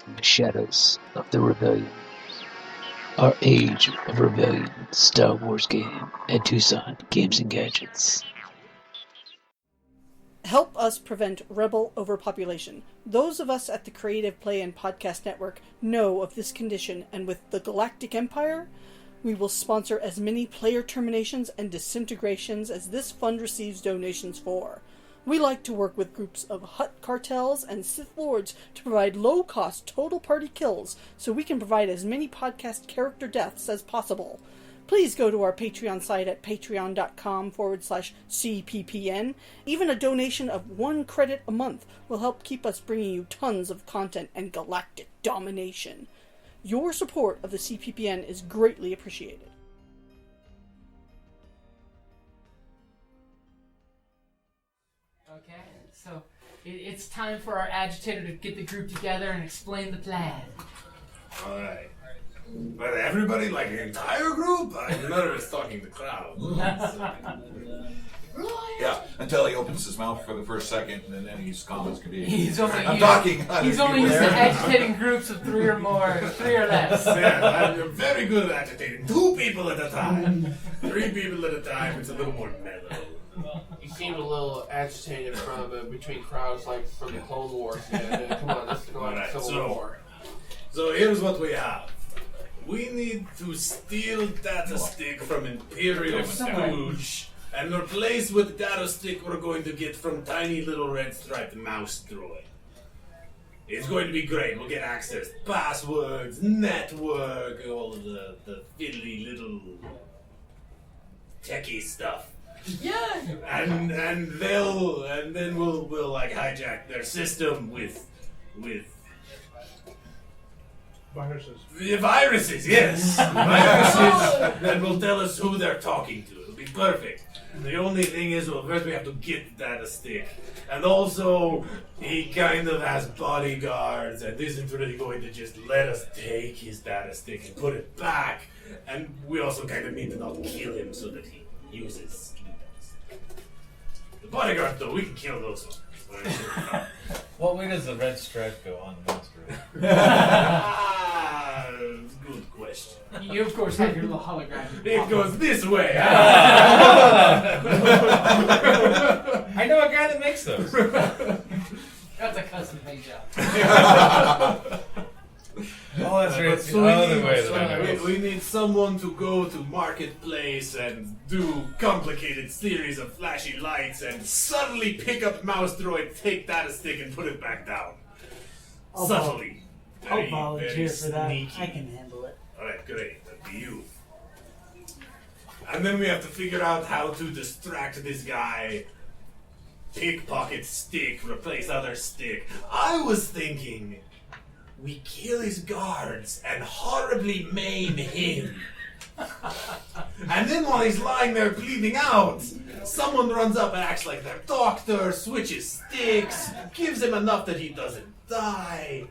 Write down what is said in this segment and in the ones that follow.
from the shadows of the rebellion. Our Age of Rebellion Star Wars game at Tucson Games and Gadgets. Help us prevent rebel overpopulation. Those of us at the Creative Play and Podcast Network know of this condition, and with the Galactic Empire, we will sponsor as many player terminations and disintegrations as this fund receives donations for. We like to work with groups of Hutt cartels and Sith Lords to provide low-cost total party kills so we can provide as many podcast character deaths as possible. Please go to our Patreon site at patreon.com/CPPN. Even a donation of 1 credit a month will help keep us bringing you tons of content and galactic domination. Your support of the CPPN is greatly appreciated. Okay, so it's time for our agitator to get the group together and explain the plan. Alright. But everybody, like the entire group? I'm nervous talking to the crowd. Yeah, until he opens his mouth for the first second, and then his comments can be. He's only I'm talking. He's only used to agitating groups of 3 or more, 3 or less. Yeah, I'm very good at agitating 2 people at a time. 3 people at a time, it's a little more mellow. You seemed a little agitated from between crowds, like from the Clone Wars. Yeah, come on, let's go on to Civil War. So here's what we have. We need to steal data stick from Imperial Stooge and replace with data stick we're going to get from tiny little red striped mouse droid. It's going to be great. We'll get access to passwords, network, all of the fiddly little techie stuff. Yeah. And then we'll like hijack their system with viruses. Viruses, yes. Viruses that will tell us who they're talking to. It'll be perfect. The only thing is, well, first we have to get the data stick. And also, he kind of has bodyguards and isn't really going to just let us take his data stick and put it back. And we also kind of need to not kill him so that he uses the bodyguards, though, we can kill those ones. What way does the red stripe go on the monster? Good question. You, of course, have your little hologram. It goes this way. I know a guy that makes those. That's a custom-made job. Oh, that's right. It's the So other way that I know. we need someone to go to Marketplace and do complicated series of flashy lights and suddenly pick up mouse droid, take data stick, and put it back down. Subtly. I'll volunteer for that. Sneaky. I can handle it. Alright, great. That'd be you. And then we have to figure out how to distract this guy. Pickpocket stick, replace other stick. I was thinking we kill his guards and horribly maim him. And then while he's lying there bleeding out, someone runs up and acts like their doctor, switches sticks, gives him enough that he doesn't die.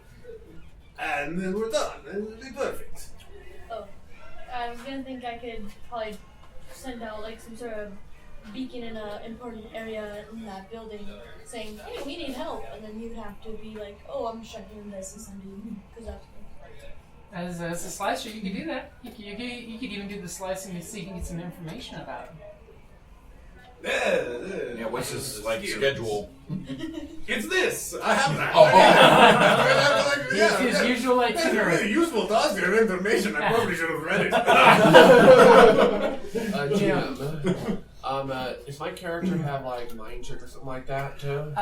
And then we're done. It'll be perfect. Oh, I was gonna think I could probably send out like some sort of beacon in an important area in that building saying, hey, we need help. And then you'd have to be like, oh, I'm checking this and sending you. Because that's As a slicer, you can do that. You could even do the slicing to see if you can get some information about him. Yeah, what's his schedule? It's this. I have that. It's his usual itinerary. Really useful to us, your information. I probably should have read it. Jim, does my character have like mind trick or something like that too?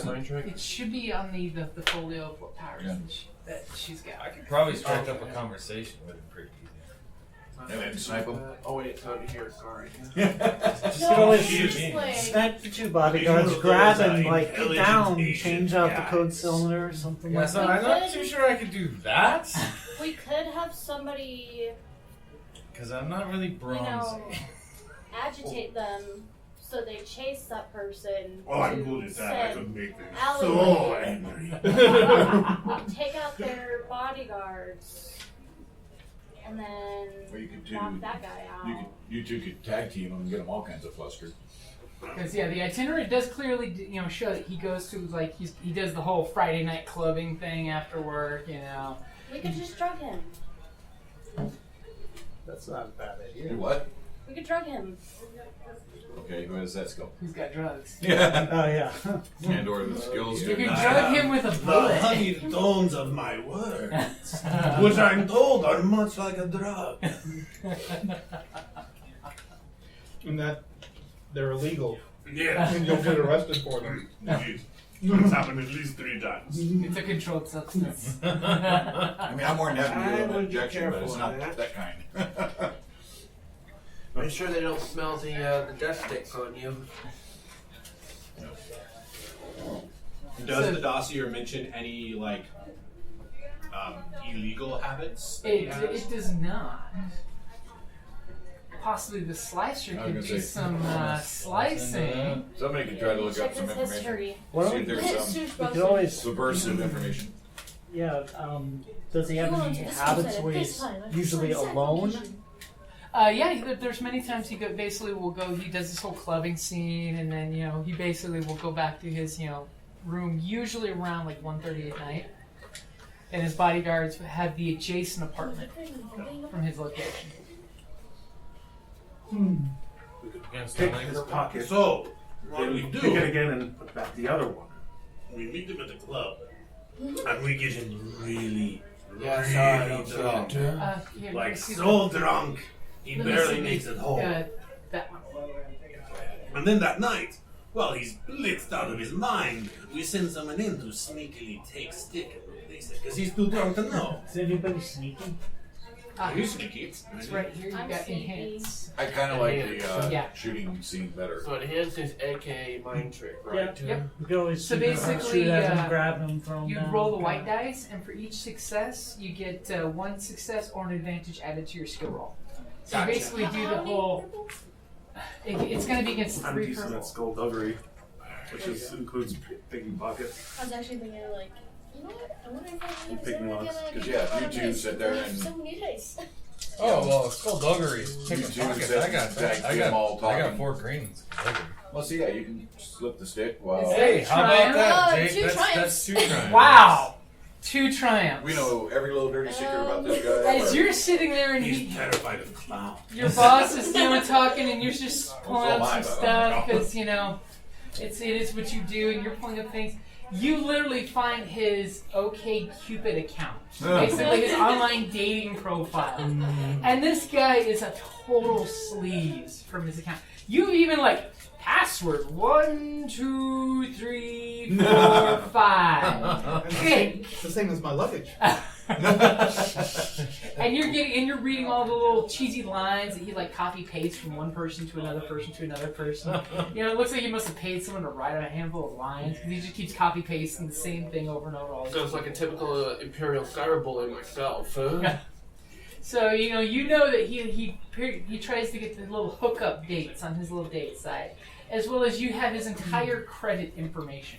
Mind trick? It should be on the folio of what powers that she's got. I could probably strike up a conversation with him pretty easy. And then snipe him. Oh wait, it's not here. Sorry. Just go in, snipe the 2 bodyguards, grab and like get down, change out the code cylinder or something like So that. I'm not too sure I could do that. we could have somebody, Because I'm not really bronzy. agitate them so they chase that person. Oh, I'm good at that. I could make them so alleyway. angry. Take out their bodyguards. And then Or you could knock that guy out. You two could tag team them and get them all kinds of flustered. Because the itinerary does clearly, show that he goes to he does the whole Friday night clubbing thing after work. We could just drug him. That's not a bad idea. Do what? We could drug him. Okay, who has that skill? He's got drugs. Yeah. Oh yeah. And or the skills. You can drug him with a bullet. The honeyed tones of my words, which I'm told are much like a drug. And that they're illegal. Yeah. And you'll get arrested for them. Indeed. It's happened at least 3 times. It's a controlled substance. I mean, I'm more than happy to do an would be objection, but it's careful not of that kind. Make sure they don't smell the death sticks on you. Does the dossier mention any illegal habits? that he has? It does not. Possibly the slicer I was could gonna do say, some slicing. Somebody could try to look Check up some his information. history. Well, See if there's His some suit you could browser. always. subversive information. Yeah. Does he have Go on any to this habits website where at he's this time. usually Exact alone? location. There's many times he basically will go. He does this whole clubbing scene, and then he basically will go back to his room, usually around 1:30 at night, and his bodyguards have the adjacent apartment from his location. We could against the Pick his liquor. pocket. So, what we do, Pick it again and put back the other one. we meet him at the club, and we get him really, Yeah, sorry, I really don't see drunk. that. Here, Like, see so drunk, he let me barely see makes it home. that one. And then that night, while he's blitzed out of his mind, we send someone in to sneakily take stick and replace it, because he's too drunk to know. Is anybody sneaking? You sneaky. It's right here. You I'm got sneaky. enhance. I kind of like the Yeah. shooting scene better. So enhance is AKA mind trick, right? Yep. You could always So shoot basically, at him, grab him, throw him You down. roll the white dice, and for each success, you get 1 success or an advantage added to your skill roll. So you basically do the whole. It's going to be against I'm 3 decent per at skullduggery, which includes picking pockets. I was actually thinking, you know what? I wonder if I can Picking locks. Because, yeah, you two sit there and so many dice. Oh well, skullduggery. Pick You a two pocket. said I got tag team all I got talking. 4 greens. Well, see, yeah, you can slip the stick while. Hey, how about that, Oh, Jake? 2 That's triumphs. 2 triumphs. Wow! 2 triumphs. We know every little dirty secret about this guy. As you're sitting there and He's terrified of clowns. your boss is talking, and you're just pulling so up am I, some but stuff I don't because it is what you do, and you're pulling up things. You literally find his OkCupid account, basically his online dating profile, and this guy is a total sleaze from his account. You even password 1, 2, 3, 4, 5. Okay. It's the same as my luggage. And you're reading all the little cheesy lines that he copy paste from one person to another person to another person. It looks like he must have paid someone to write out a handful of lines because he just keeps copy pasting the same thing over and over all the So it's like a typical Imperial cyberbully myself, huh? So you know that he tries to get the little hookup dates on his little date site, as well as you have his entire credit information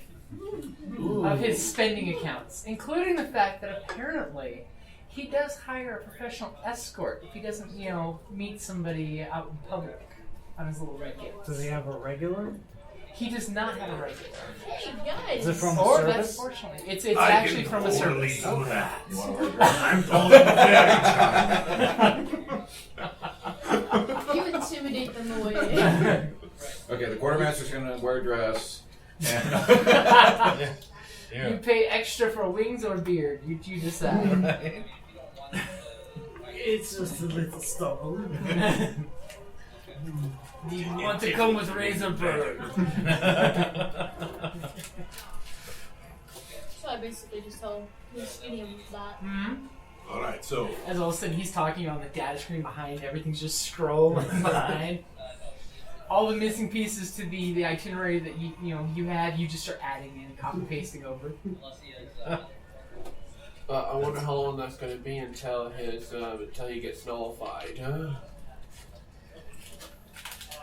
of his spending accounts, including the fact that apparently he does hire a professional escort if he doesn't, meet somebody out in public on his little red gate. Do they have a regular? He does not have a regular. Hey guys. Is it from a Or service? that's fortunately, it's actually from a service. Do that. You want to wear dress? I'm totally very You intimidate them away. Okay, the quartermaster's going to wear a dress. And You pay extra for wings or beard. You decide. It's just a little stubble. Do you want to come with razor bird? So I basically just tell Miss Idiom that. All right, so As all of a sudden he's talking on the data screen behind, everything's just scrolling behind. All the missing pieces to the itinerary that you had, you just start adding in, copy pasting over. I wonder how long that's going to be until he gets nullified, huh?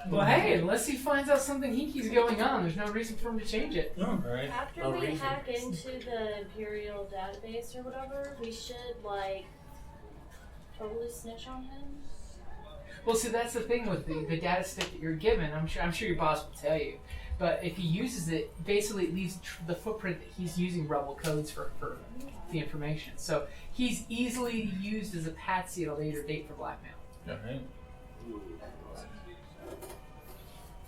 Well, hey, unless he finds out something hinky's going on, there's no reason for him to change it. Right. After No we reason. hack into the Imperial database or whatever, we should totally snitch on him. Well, see, that's the thing with the data stick that you're given. I'm sure your boss will tell you. But if he uses it, basically it leaves the footprint that he's using rebel codes for the information. So he's easily used as a patsy at a later date for blackmail. Yeah.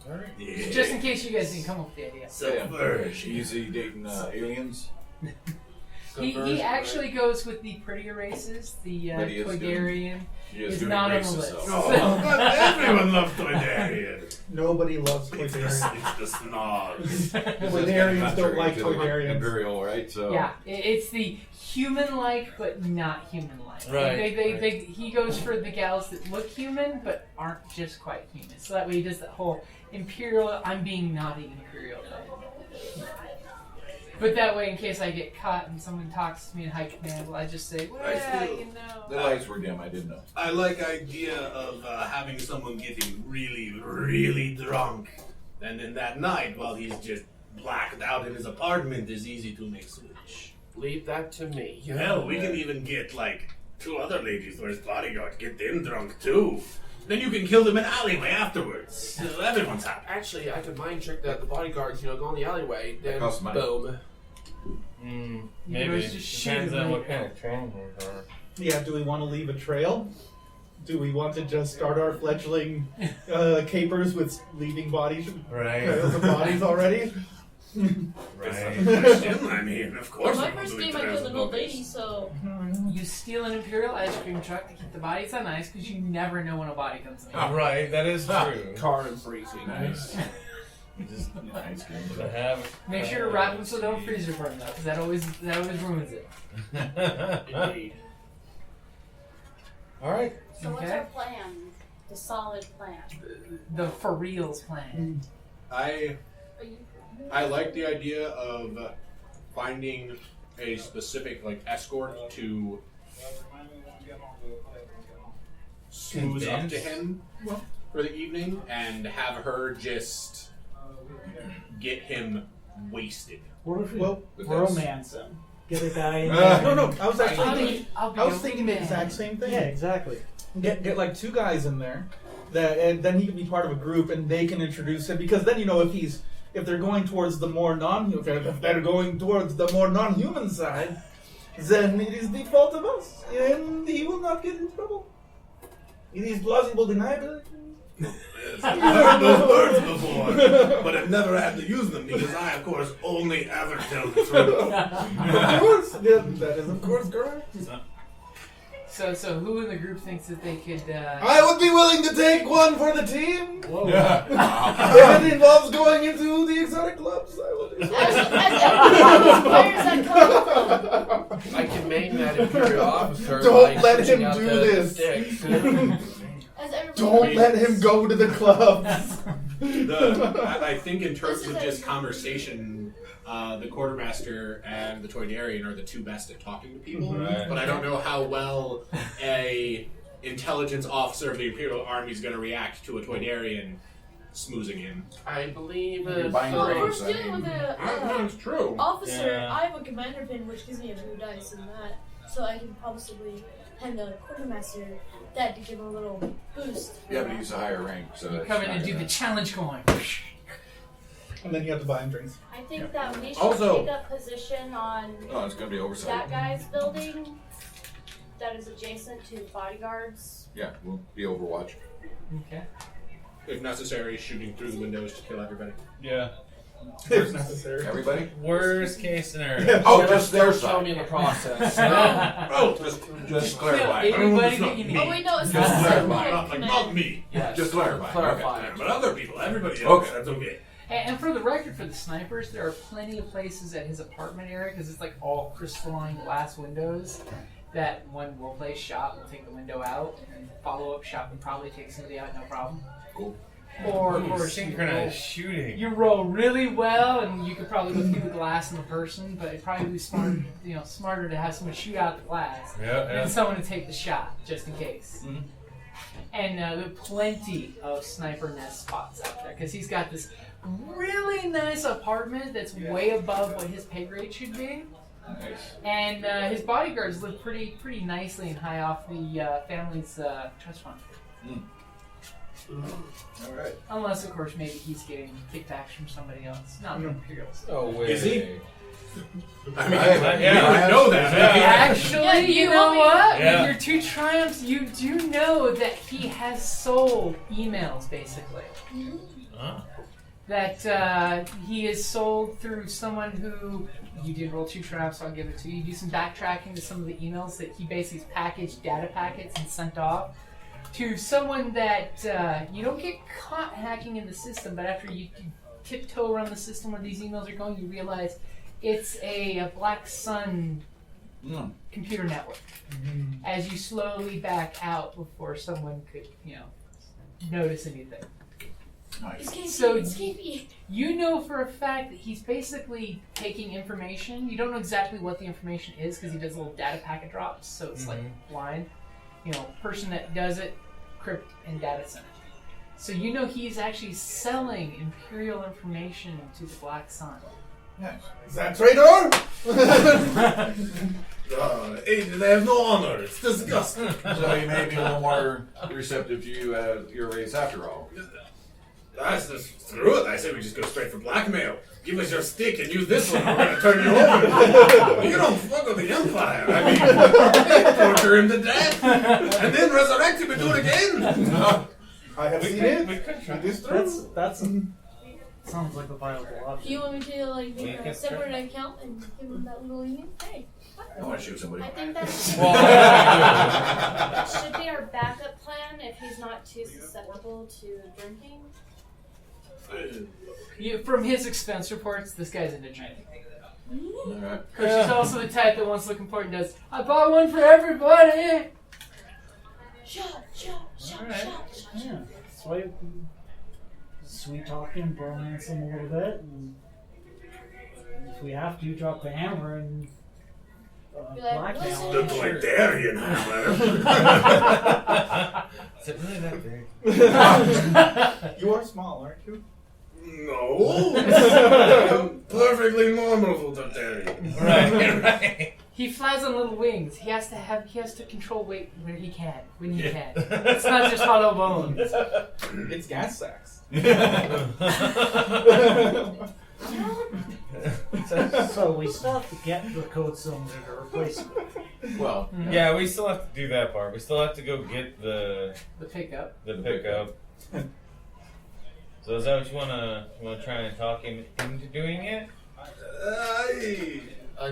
All right. Yeah. Just in case you guys didn't come up with the idea. Subversion. Is he dating aliens? He actually goes with the prettier races. The Toydarian is not on the list. Oh, everyone loves Toydarian. Nobody loves It's Toydarian. the snobs. Toydarians don't like Toydarians. Imperial, right? So Yeah, it's the human-like but not human-like. Right. He goes for the gals that look human but aren't just quite human. So that way he does that whole Imperial, I'm being naughty Imperial thing. But that way, in case I get caught and someone talks to me in high command, I just say, well, you know. The lights were dim. I didn't know. I like idea of having someone getting really, really drunk, and then that night, while he's just blacked out in his apartment, is easy to make switch. Leave that to me. Hell, we can even get like 2 other ladies or his bodyguard, get them drunk too. Then you can kill them in an alleyway afterwards. So everyone's happy. Actually, I could mind trick the bodyguards, go in the alleyway, then costs money. boom. Maybe. always just shoot Depends on them. what kind of training we are. Yeah, do we want to leave a trail? Do we want to just start our fledgling capers with leaving bodies, trails of bodies already? Right. Question. I mean, of course. My we're first doing game I trails killed an of old bodies. lady, so You steal an Imperial ice cream truck to keep the bodies on ice because you never know when a body comes in. Right, that is true. Car and freezing. Nice. Just ice cream. To have, Make sure to wrap them so they don't freezer burn though, because that always ruins it. Indeed. All right. So what's Okay. our plan? The solid plan. The for reals plan. I like the idea of finding a specific escort to smooth up to Convince? him for the evening and have her just get him wasted. What if we With romance him? Get a guy in there. No, I was actually thinking, I'll be I was a thinking the wingman. exact same thing. Yeah, exactly. Get like 2 guys in there, and then he can be part of a group, and they can introduce him. Because then if they're going towards the more non-human side, then it is the fault of us, and he will not get in trouble. It is plausible deniability. Yes, I've heard those words before, but I've never had to use them because I, of course, only ever tell the truth. Of course, that is of course correct. So who in the group thinks that they could? I would be willing to take one for the team. Yeah. If it involves going into the exotic clubs, I will do so. I can maim that Imperial officer. Don't by let switching him out do the this. sticks. Don't let him go to the clubs. I think in terms of just This is conversation, the quartermaster and the Toydarian are the 2 best at talking to people. Right. But I don't know how well a intelligence officer of the Imperial Army is going to react to a Toydarian smoozing him. I believe You're buying well, if we're drinks, I dealing mean. with It's true. officer, Yeah. I have a commander pin which gives me a blue dice and that, so I can possibly hand the quartermaster that to give him a little boost. Yeah, but he's a higher rank, so You that's come in not and do gonna- the challenge coin. And then you have to buy him drinks. I think that we should Also- take up position on Oh, it's gonna be oversight. that guy's building that is adjacent to bodyguards. Yeah, we'll be Overwatch. Okay. If necessary, shooting through the windows to kill everybody. Yeah. If necessary. Everybody? Worst case scenario. Oh, just their Show me side. the process. Oh, Just Kill clarify. anybody that you need. Oh wait, no, it's Just not clarify. Not like not me, Yes. Just clarify. Clarify. but other people, everybody else. Okay. That's okay. And for the record, for the snipers, there are plenty of places at his apartment area because it's like all crystalline glass windows. That when we'll play shot, we'll take the window out and follow up shot and probably take somebody out, no problem. Cool. Or of course, Synchronized shooting. you roll really well, and you could probably look through the glass in the person, but it'd probably be smarter to have someone shoot out the glass than someone to take the shot, just in case. Mhm. And there are plenty of sniper nest spots out there because he's got this really nice apartment that's way above what his pay grade should be. Nice. And his bodyguards live pretty nicely and high off the family's trust fund. All right. Unless, of course, maybe he's getting kickbacks from somebody else. Not the Imperials. Oh, wait. Is he? I mean, yeah, you would know that. Actually, Yeah, you know what? Yeah. With your 2 triumphs, you do know that he has sold emails, basically. Huh? That he is sold through someone who, you did roll 2 triumphs, so I'll give it to you. You do some backtracking to some of the emails that he basically packaged data packets and sent off to someone that you don't get caught hacking in the system, but after you tiptoe around the system where these emails are going, you realize it's a Black Sun computer network. As you slowly back out before someone could, notice anything. Nice. So you know for a fact that he's basically taking information. You don't know exactly what the information is because he does little data packet drops, so it's like blind. Person that does it, crypt and data center. So you know he's actually selling Imperial information to the Black Sun. Nice. Is that traitor? Agent, I have no honor. It's disgusting. So he may be a little more receptive to you at your race after all. That's just screw it. I say we just go straight for blackmail. Give us your stick and use this one. We're going to turn you over. You don't fuck with the Empire. I mean, torture him to death and then resurrect him and do it again. I have seen it. We could try this through. That's sounds like a viable option. You want me to make a separate account and give him that little email? Hey. I want to shoot somebody. I think that should be our backup plan if he's not too susceptible to drinking. From his expense reports, this guy's into drinking. Alright. She's also the type that wants to look important and does, I bought one for everybody! Shot. Yeah, that's why sweet talking, bromance him a little bit, and if we have to, drop the hammer and blackmail. The Toydarian hammer. Is it really that big? You are small, aren't you? No. I'm perfectly normal for Toydarian. Right. He flies on little wings. He has to control weight when he can. It's not just hollow bones. It's gas sacks. So we still have to get the code cylinder to replace it. Well, yeah, we still have to do that part. We still have to go get the pickup. So is that what you wanna try and talk him into doing it?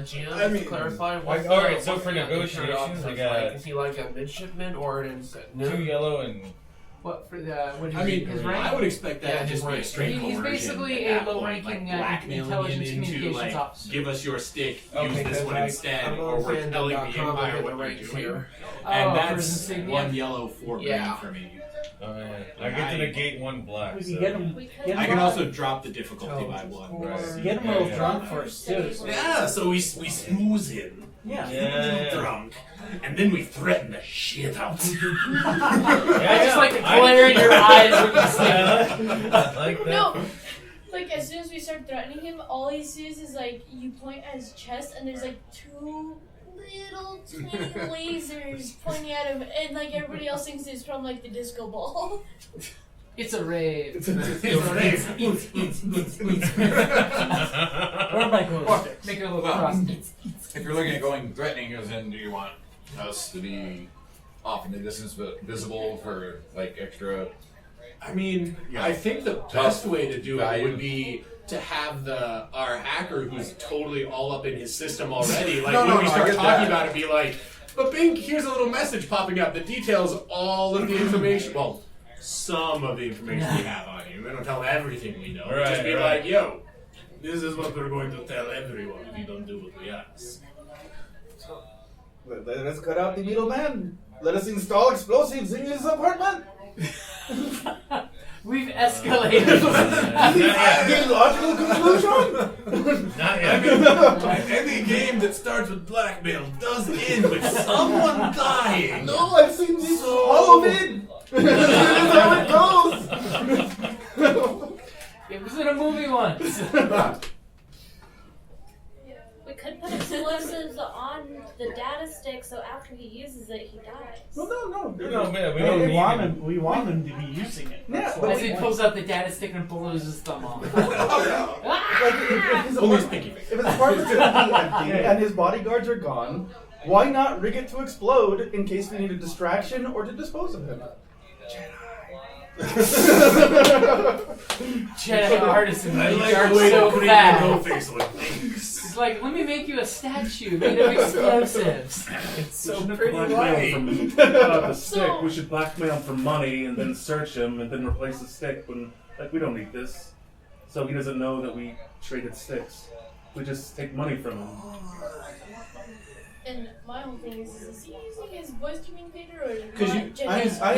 Jim, I mean, to clarify, alright, so for negotiations, I got is he like a midshipman or an no? 2 yellow and what for the? What I mean, his rank? I would expect that to just be a straight He's coercion. basically at a that low-ranking point, blackmailing intelligence him into communications officer. give us your stick, Okay, use this one instead, or we're telling the Empire what we're doing. Here. And for that's insignia? 1 yellow, 4 green for me. oh yeah, I get to negate 1 black. We can So. get him. I can also drop the difficulty by 1. Right. Get him a little drunk first too. So Yeah, so we smooze him. yeah. Drunk. And then we threaten the shit out of him. I just like the glare in your eyes when you say I like that. No. Like as soon as we start threatening him, all he sees is you point at his chest and there's 2 little tiny lasers pointing at him, and everybody else thinks it's from the disco ball. it's a rave. It's a rave. Or my goal. Make it a little cross. if you're looking at going threatening, as in, do you want us to be off in the distance but visible for extra? I mean, I think the best way to do it would be to have our hacker who's totally all up in his system already. When we start talking about it, be like, but Bink, here's a little message popping up that details all of the information. Well, some of the information we have on you. We don't tell everything we know. Right, Just be right. like, yo, this is what we're going to tell everyone if you don't do what we ask. Let us cut out the middleman. Let us install explosives in his apartment. We've escalated. The logical conclusion. Not I yet. mean, any game that starts with blackmail does end with someone dying. No, I've seen this all of it. This is how it goes. It was in a movie once. We could put a bullet explosives on the data stick, so after he uses it, he dies. Well, no. We don't need him. We want him to be using it. Yeah, That's but As he pulls out the data stick and blows his thumb off. If his Only his apartment- pinky if his apartment's gonna be empty and his bodyguards are gone, why not rig it to explode in case we need a distraction or to dispose of him? Jedi artisan. I He like darts the way so the green fast. no face like thanks. It's like, let me make you a statue made of explosives. It's so we should pretty blackmail white. him from the stick. We should blackmail him for money and then search him and then replace the stick when we don't need this. So he doesn't know that we traded sticks. We just take money from him. And my whole thing is he using his voice communicator or Because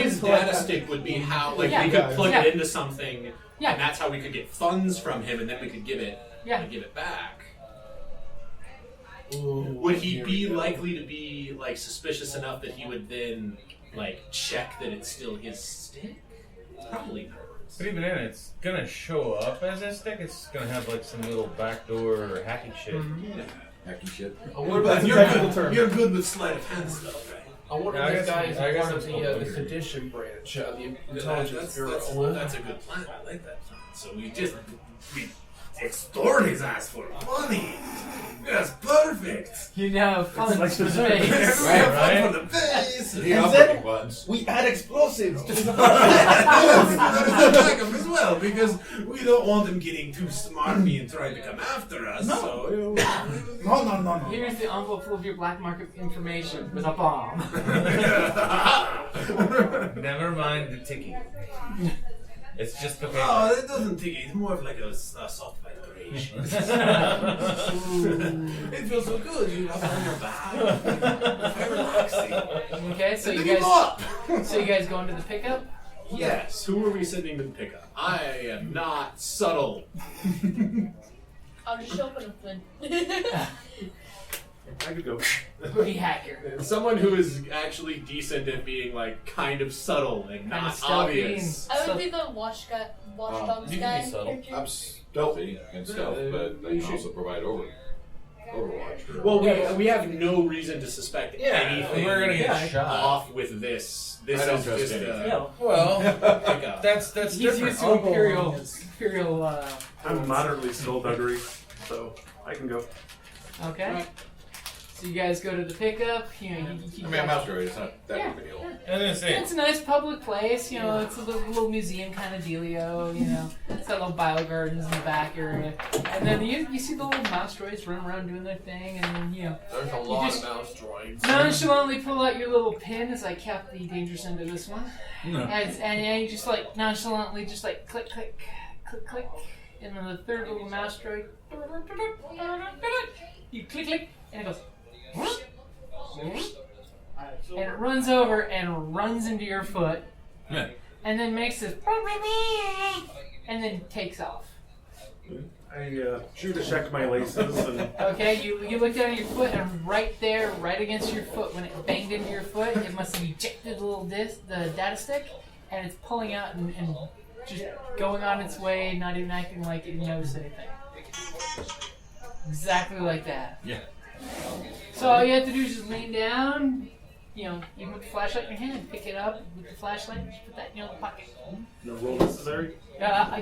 his data stick would be how, like, we could plug it into something, and that's how we could get funds from him, and then we could give it back. Ooh, Would he be likely to be, like, suspicious enough that he would then, like, check that it's still his stick? Probably not. But even then, it's gonna show up as a stick. It's gonna have like some little backdoor or hacking shit. Yeah, hacky shit. You're good with sleight of hand stuff, right? I wonder if this guy is part of the sedition branch, the intelligence bureau. That's a good plan. I like that plan. So we extort his ass for money. That's perfect. You know, funds like for the dessert. face. Right? For the face. The And operating then buttons. we add explosives to his Yes, apartment. that is the backup as well, because we don't want him getting too smarmy and trying to come after us. No. So, No. Here's the envelope full of your black market information with a bomb. Never mind the ticking. It's just the paper. Oh, it doesn't take it. It's more of like a soft vibration. It feels so good. You have it on your back. Very relaxing. Okay, so And you then you go guys, so you guys going to the pickup? Yes, who are we sending to the pickup? I am not subtle. I'll just show up in a flint. I could go. Be hacker. Someone who is actually decent at being, like, kind of subtle and not stealthy obvious. I would be the watchdogs you can guy. be subtle. character. I'm stealthy and stealth, but I can also provide overwatch. Well, we have no reason to suspect anything. we're gonna get shot. Off with this. This I don't is trust just anything. a Well, pickup. that's He's different. used to Imperial. I'm moderately skullduggery, so I can go. Okay. So you guys go to the pickup. You know, I mean, I'm out it's not that big a deal. It's a nice public place. You know, it's a little museum kind of dealio. You know, it's got little bio gardens in the back area, and then you see the little mouse droids running around doing their thing, and then There's a lot of mouse droids. nonchalantly pull out your little pin as I cap the dangerous end of this one, and you just like nonchalantly just like click, and then the third little mouse droid, you click, and it goes. And it runs over and runs into your foot, and then makes this, and then takes off. I check my laces and Okay, you look down at your foot, and right there, right against your foot, when it banged into your foot, it must have ejected the little disc, the data stick, and it's pulling out and just going on its way, not even acting like it knows anything. Exactly like that. Yeah. So all you have to do is just lean down, even with the flashlight in your hand, pick it up with the flashlight, and just put that in your pocket. no roll necessary.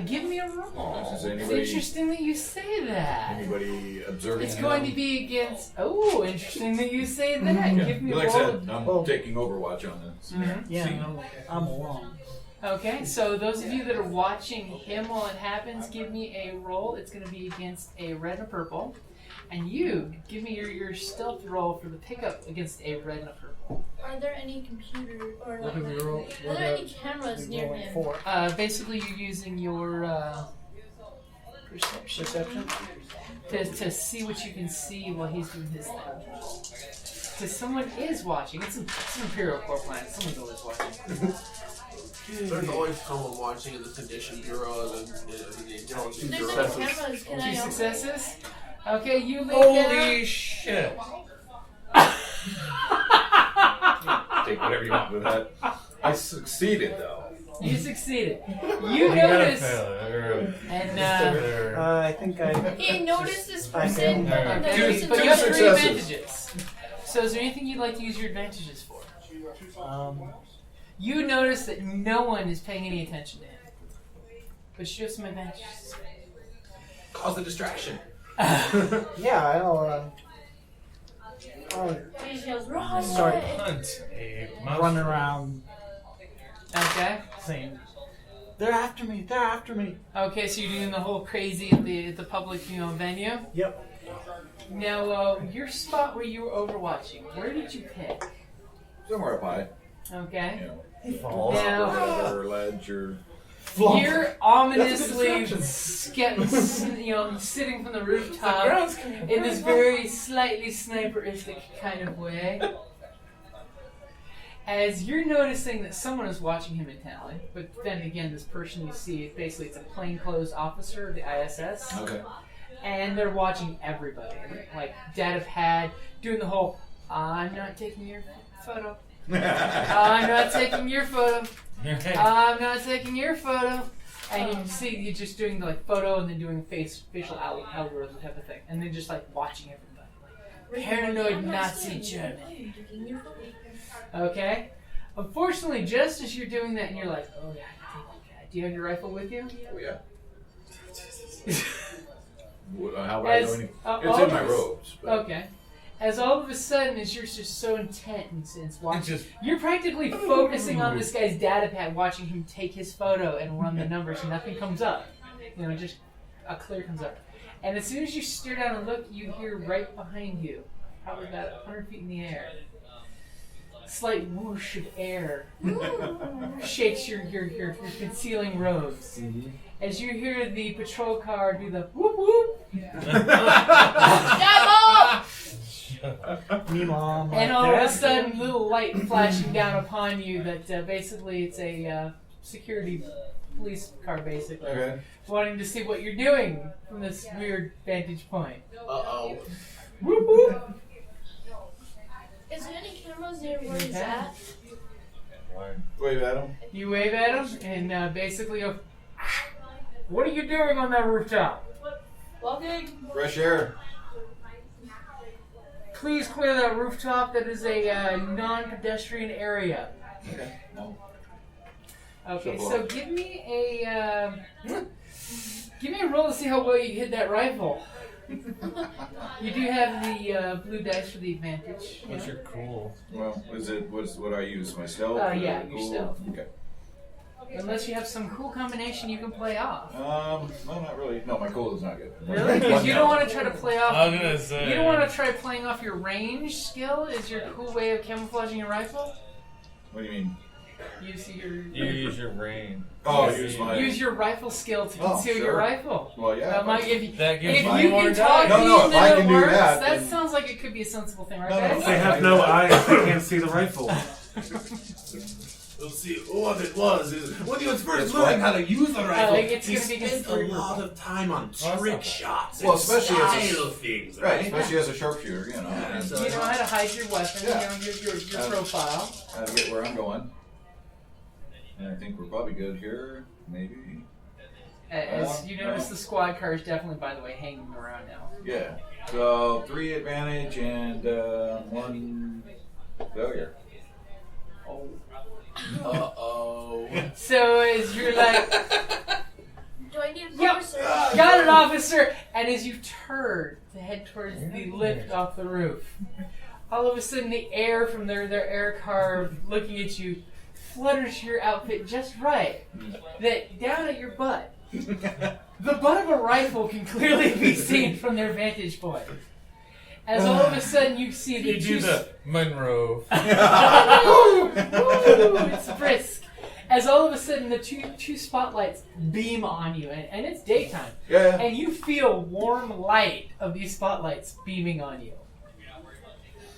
Give me a roll. Is It's anybody- interesting that you say that. Anybody observing It's going to be against. Oh, interesting that you say that. Yeah. Give me Like a I roll. said, I'm taking Overwatch on this. Yeah, scene. I'm alone. Okay, so those of you that are watching him while it happens, give me a roll. It's going to be against a red and a purple. And you, give me your stealth roll for the pickup against a red and a purple. Are there any computer or What have we rolled? are there any cameras near him? 4. Basically, you're using your perception to see what you can see while he's doing his thing. Because someone is watching. It's an Imperial core planet. Someone's always watching. There's always someone watching in the Condition Bureau and the Intelligence There's Bureau. no cameras. Can I 2 open? successes. Okay, you lay Holy down. shit! Take whatever you want with that. I succeeded though. You succeeded. You notice, and I think I. He noticed this person. okay, but you have 3 advantages. So, is there anything you'd like to use your advantages for? You notice that no one is paying any attention to him, but you have some advantages. Cause a distraction. Yeah, I'll start running around. Okay. Saying, "They're after me! They're after me!" Okay, so you're doing the whole crazy at the public venue. Yep. Now, your spot where you were overwatching, where did you pick? Somewhere up high. Okay. You know, Now, or ledge or. you're ominously sitting from the rooftop in this very slightly sniperistic kind of way. As you're noticing that someone is watching him intently, but then again, this person you see, basically it's a plainclothes officer of the ISS. Okay. And they're watching everybody. Like, Dad of Had doing the whole, I'm not taking your photo. I'm not taking your photo. I'm not taking your photo. And you can see you just doing the photo and then doing facial algorithm type of thing. And then just watching everybody. Paranoid Nazi German. Okay? Unfortunately, just as you're doing that and you're like, oh yeah, do you have your rifle with you? Oh yeah. How would I know anything? It's in my robes. But. Okay. As all of a sudden, as you're just so intent and watching, you're practically focusing on this guy's data pad, watching him take his photo and run the numbers, and nothing comes up. Just a clear comes up. And as soon as you stare down and look, you hear right behind you, probably about 100 feet in the air, a slight whoosh of air shakes your concealing robes. Mm-hmm. As you hear the patrol car do the whoop whoop. Me, Mom. And all of a sudden, little light flashing down upon you that basically it's a security police car, basically. Okay. Wanting to see what you're doing from this weird vantage point. Uh-oh. Whoop whoop. Is there any cameras near where he's at? Wave at him. You wave at him and basically go, what are you doing on that rooftop? Walking. Fresh air. Please clear that rooftop. That is a non-pedestrian area. Okay. No. Okay, so give me a roll to see how well you hit that rifle. You do have the blue dice for the advantage. What's your cool? Well, what I use? My stealth? Yeah, your cool? stealth. Okay. Unless you have some cool combination you can play off. No, not really. No, my cool is not good. Really? Because you don't want to try to play off. I was gonna say. You don't want to try playing off your range skill. Is your cool way of camouflaging your rifle? What do you mean? You use your brain. Oh, use your rifle skill to conceal your rifle. Well, yeah. If you more can talk if I can do that sounds like it could be a sensible thing, right, guys? They have no eyes. They can't see the rifle. We'll see what it was. When he was first learning how to use the rifle, he spent a lot of time on trick shots and style things. Right, especially as a sharpshooter, you know. You know how to hide your weapon, your profile. How to get where I'm going. And I think we're probably good here, maybe. As you notice, the squad car is definitely, by the way, hanging around now. Yeah. So 3 advantage and 1 failure. Oh. Uh-oh. So as you're like, do I need a officer? Got an officer, and as you turn to head towards the lift off the roof, all of a sudden the air from their air car looking at you flutters your outfit just right that down at your butt, the butt of a rifle can clearly be seen from their vantage point. As all of a sudden you see the do the Monroe. It's brisk. As all of a sudden the two spotlights beam on you, and it's daytime. Yeah. And you feel warm light of these spotlights beaming on you.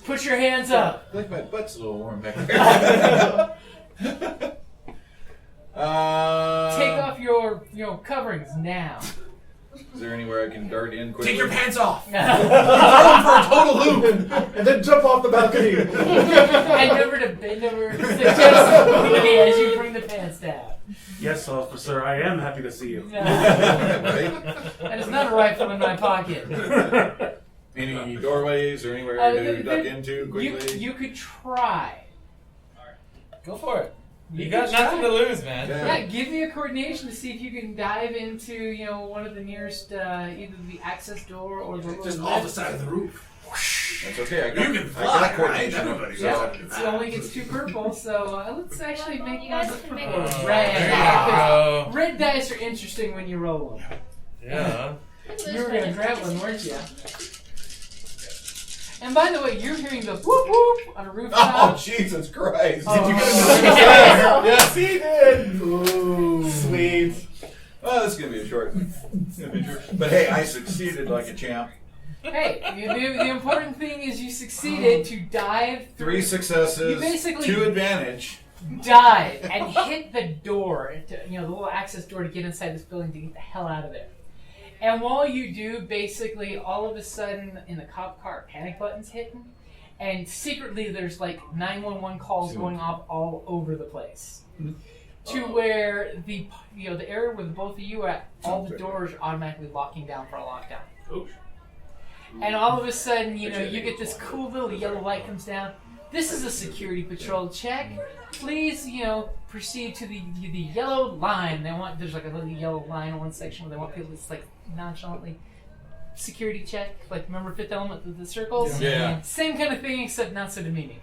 Put your hands up. I think my butt's a little warm back there. Take off your coverings now. Is there anywhere I can dart in quickly? Take your pants off! Throw them for a total loop! And then jump off the balcony! And never suggestively as you bring the pants down. Yes, officer, I am happy to see you. That is not a rifle in my pocket. Any doorways or anywhere to duck into quickly? You could try. Go for it. You got nothing to lose, man. Yeah, give me a coordination to see if you can dive into, one of the nearest, either the access door or the just off the side of the roof. That's okay. You can fly, right? Everybody's It only gets 2 purple, so let's actually make You guys one can make purple. it. Red. Red dice are interesting when you roll them. Yeah. You were gonna grab one, weren't you? And by the way, you're hearing the whoop whoop on a rooftop. Oh, Jesus Christ. Oh. Did you get Yes. Yes, he did. Ooh. Sweet. Well, this is going to be a short one. But hey, I succeeded like a champ. Hey, the important thing is you succeeded to dive through. 3 successes, You basically 2 advantage. dive and hit the door, the little access door to get inside this building to get the hell out of there. And while you do, basically, all of a sudden, in the cop car, panic button's hitting, and secretly there's like 911 calls going off all over the place, to where the area where both of you are at, all the doors are automatically locking down for a lockdown. And all of a sudden, you get this cool little yellow light comes down. This is a security patrol check. Please, proceed to the yellow line. There's like a little yellow line in one section where they want people to nonchalantly security check. Like, remember Fifth Element, the circles? Yeah. Same kind of thing, except not so demeaning.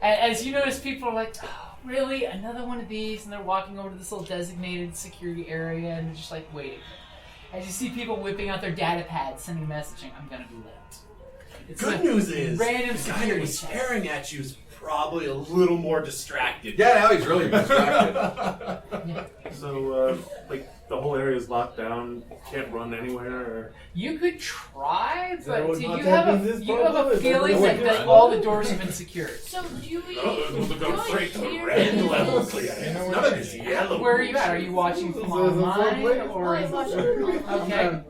As you notice, people are like, oh, really? Another one of these? And they're walking over to this little designated security area and they're just like waiting. As you see people whipping out their data pads, sending messaging, I'm gonna be late. Good news is, random the guy that security was check. staring at you is probably a little more distracted. Yeah, now he's really distracted. So, the whole area is locked down. Can't run anywhere. Or... You could try, but everyone you not have tapping this a button? feeling that all the doors have been secured. So do we? We'll go do straight to the hear red any level. voices? None of this yellow. Where are you at? Are you watching from online or? I'm watching online.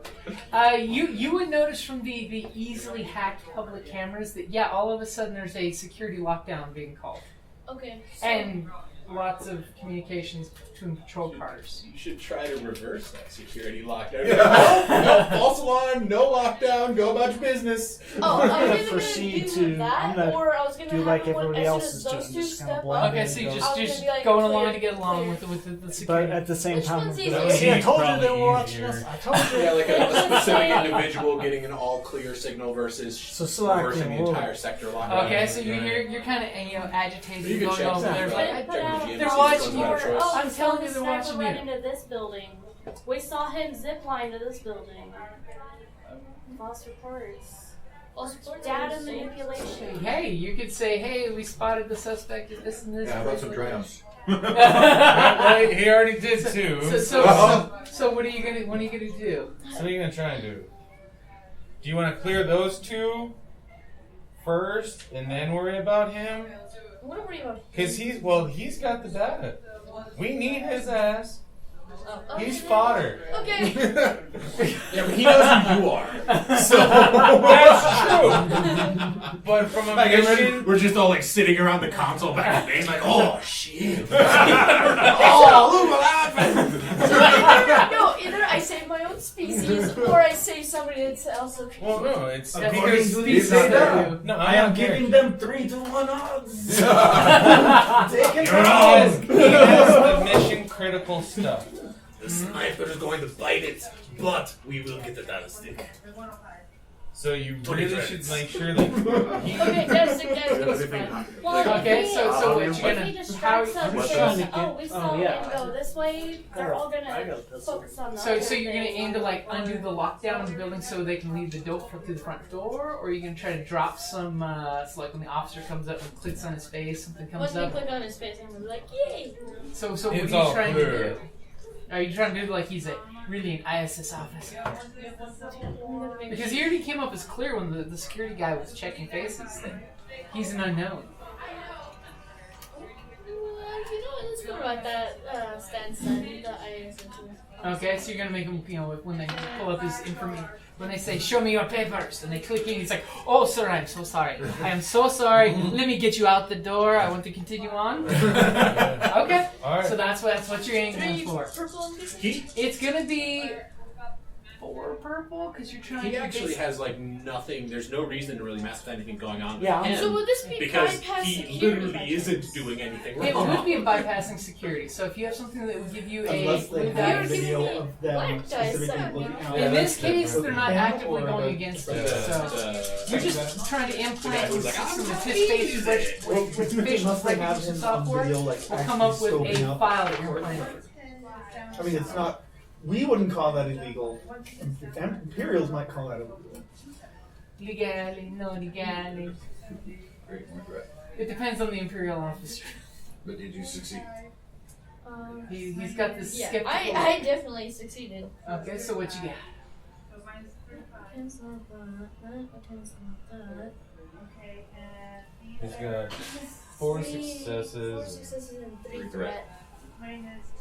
Okay. You would notice from the easily hacked public cameras that all of a sudden there's a security lockdown being called. Okay. So And lots of communications between patrol cars. You should try to reverse that security lockdown. Yeah. No false alarm, no lockdown, go about your business. I was gonna either proceed gonna do to- that, I'm gonna or I was gonna do have like one everybody as else soon as is those doing, two just kinda step blend up. Okay, so you I was just gonna be like, going clear, along to get along clear. with the But security. at the same Which time, one's I'm easier? like, See, I told you probably they were watching easier. us. I told you. Yeah, like a It's specific insane. individual getting an all clear signal versus So select reversing the the rule. entire sector lockdown. Okay, so you're kind of agitated, You can going check over that. there. Check Like, But out the they're GMC watching you. ones without choice. I'm telling you, they're sniper watching right you. into this building. We saw him zip line to this building. False reports. False reports. Data manipulation. Hey, you could say, hey, we spotted the suspect at this and this. Yeah, how about some place. drowns? Right, he already did 2. So what are you gonna do? So what are you gonna try and do? Do you want to clear those 2 first and then worry about him? What are we about? Because he's got the data. We need his ass. Oh, He's okay. fodder. Okay. Yeah, but he knows who you are. So That's true. But from a mission, we're just all like sitting around the console back in the base, like, oh shit. Oh, look what happened. No, either I save my own species or I save somebody else. well, no, it's According because to these this data, are. No, I am not giving them 3-to-1 odds. Take it You're out. He has the mission critical stuff. The sniper is going to bite it, but we will get the data stick. So you 20 really credits. should make sure that he. Okay, that's fine. Well, Okay, if so what you if gonna? he distracts How? them What's saying, that? oh, we saw yeah. him go this way, they're all I gonna got this. focus on the So other you're gonna thing. aim to like undo the lockdown of the building so they can leave the dope through the front door, or are you gonna try to drop some? So like when the officer comes up and clicks on his face, something comes Once we up. click on his face, I'm gonna be like, yay! So what are It's you all trying clear. to do? Are you trying to do like he's really an ISS officer? Because he already came up as clear when the security guy was checking faces that he's an unknown. You know what, let's go about that stance then, the IS into. Okay, so you're gonna make him, when they pull up his information. when they say, "Show me your papers," and they click in, he's like, "Oh, sir, I'm so sorry. I am so sorry. Let me get you out the door. I want to continue on." Okay. All right. So that's what you're aiming for. Purple and It's gonna be 4 purple because you're trying He to. actually has like nothing. There's no reason to really mess with anything going on. Yeah. With him So would this be because bypass he security? literally isn't doing anything It wrong. would be a bypassing security. So if you have something that would give you Unless a they blue have dice. video of them Black dice, specifically looking out. In this case, they're not Or actively the- going against you, so you're just trying to implant was like, some "I'm of not his face easy." facial Unless they have recognition him on software video, like, will come up with actually a scoping out file that you're the implanting. I mean, it's not. We wouldn't call that illegal. Imperials might call that illegal. Legally, no legally. Great regret. It depends on the Imperial officer. But did you succeed? He's got this Yeah, skeptical. I definitely succeeded. Okay, so what you got? Attempts not that. Attempts not that. He's got 4 4 successes. successes and 3 Threat. threat.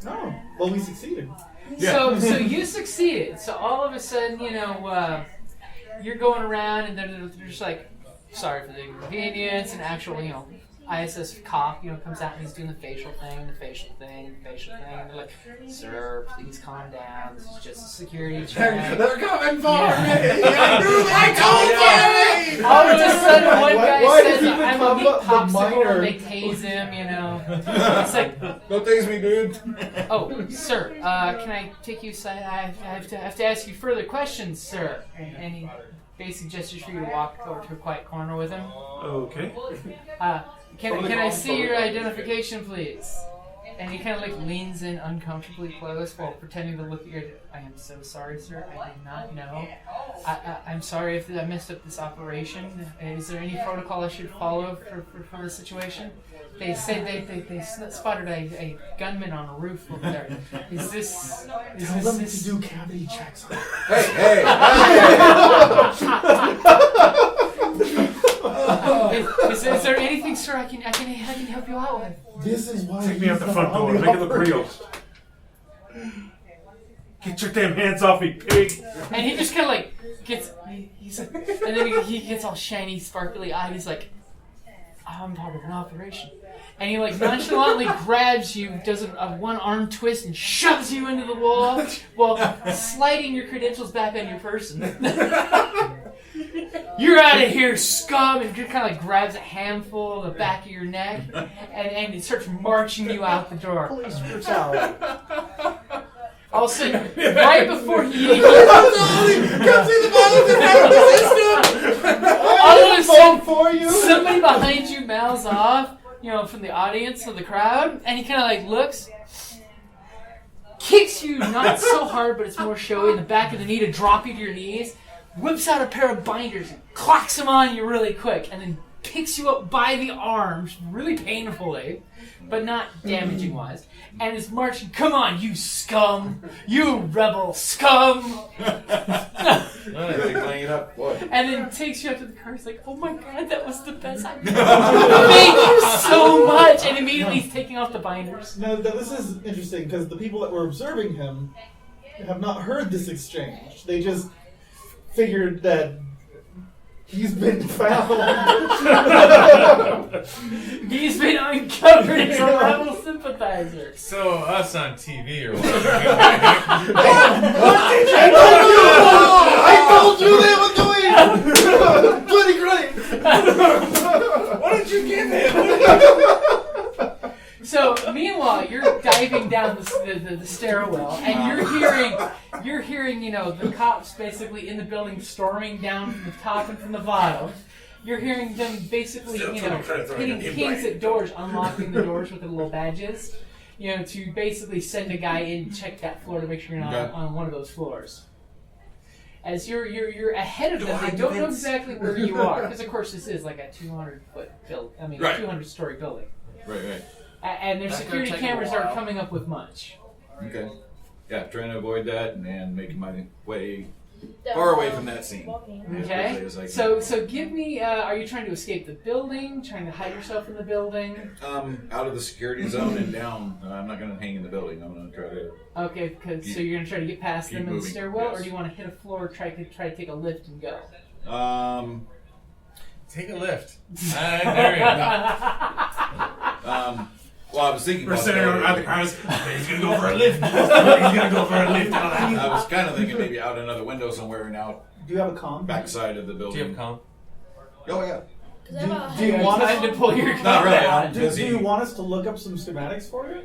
No. Well, we succeeded. So you succeeded. So all of a sudden, you're going around, and they're just like, "Sorry for the inconvenience," and actual, ISS cop, comes out and he's doing the facial thing. And they're like, "Sir, please calm down. This is just a security check." They're coming for me! I told you! All of a sudden, one guy why says, does he even "I'm a talk meat about the popsicle," minor? and they tase him, It's like, Don't tase me, dude. "Oh, sir, can I take you aside? I have to ask you further questions, sir." And he basically gestures for you to walk over to a quiet corner with him. Okay. Can I see your identification, please? And he kind of like leans in uncomfortably close while pretending to look at your. "I am so sorry, sir. I did not know. I'm sorry if I messed up this operation. Is there any protocol I should follow for the situation?" They said they spotted a gunman on a roof over there. Is this Tell them to do cavity checks. Hey! Is there anything, sir, I can help you out with? This is why. Take me out the front door. Make it look real. Get your damn hands off me, pig! And he just kind of like gets, and then he gets all shiny, sparkly eyed. He's like, "I'm part of an operation," and he like nonchalantly grabs you, does a one-arm twist, and shoves you into the wall while sliding your credentials back on your person. "You're out of here, scum!" And just kind of like grabs a handful of the back of your neck, and it starts marching you out the door. Police brutality. All of a sudden, right before he Come see the violence and help the system! all of a sudden, for you. somebody behind you mouths off, from the audience or the crowd, and he kind of like looks, kicks you not so hard, but it's more showy in the back of the knee to drop you to your knees, whips out a pair of binders and clocks them on you really quick, and then picks you up by the arms really painfully, but not damaging wise, and is marching, "Come on, you scum! You rebel scum!" Playing it up, boy. And then takes you up to the car. He's like, "Oh my god, that was the best I Thank you so much!" And immediately he's taking off the binders. Now, this is interesting because the people that were observing him have not heard this exchange. They just figured that he's been found. He's been uncovered as a rebel sympathizer. So, us on TV or what? I told you they were doing 20 great. What did you give him? So, meanwhile, you're diving down the stairwell, and you're hearing, the cops basically in the building storming down from the top and from the bottom. You're hearing them basically, hitting keys at doors, unlocking the doors with the little badges, to basically send a guy in to check that floor to make sure you're not on one of those floors. As you're ahead of them, they don't know exactly where you are, because of course this is like a 200-story building. Right. And their security cameras aren't coming up with much. Okay. Yeah, trying to avoid that and making my way far away from that scene. Walking. as Okay. quickly as I can. So give me. Are you trying to escape the building? Trying to hide yourself in the building? Out of the security zone and down. I'm not going to hang in the building. I'm going to try to. Okay, because so you're gonna try to get past keep them in the moving, stairwell, yes. or do you want to hit a floor, or try to take a lift and go? Take a lift. There you go. Well, I was thinking We're about sitting that. around the car. He's gonna go for a lift. He's gonna go for a lift. I was kind of thinking maybe out another window somewhere and out Do you have a comm? backside of the building. Do you have comm? Oh yeah. Do you want time to pull your Not really. gun I'm Do busy. you want us to look up some schematics for you?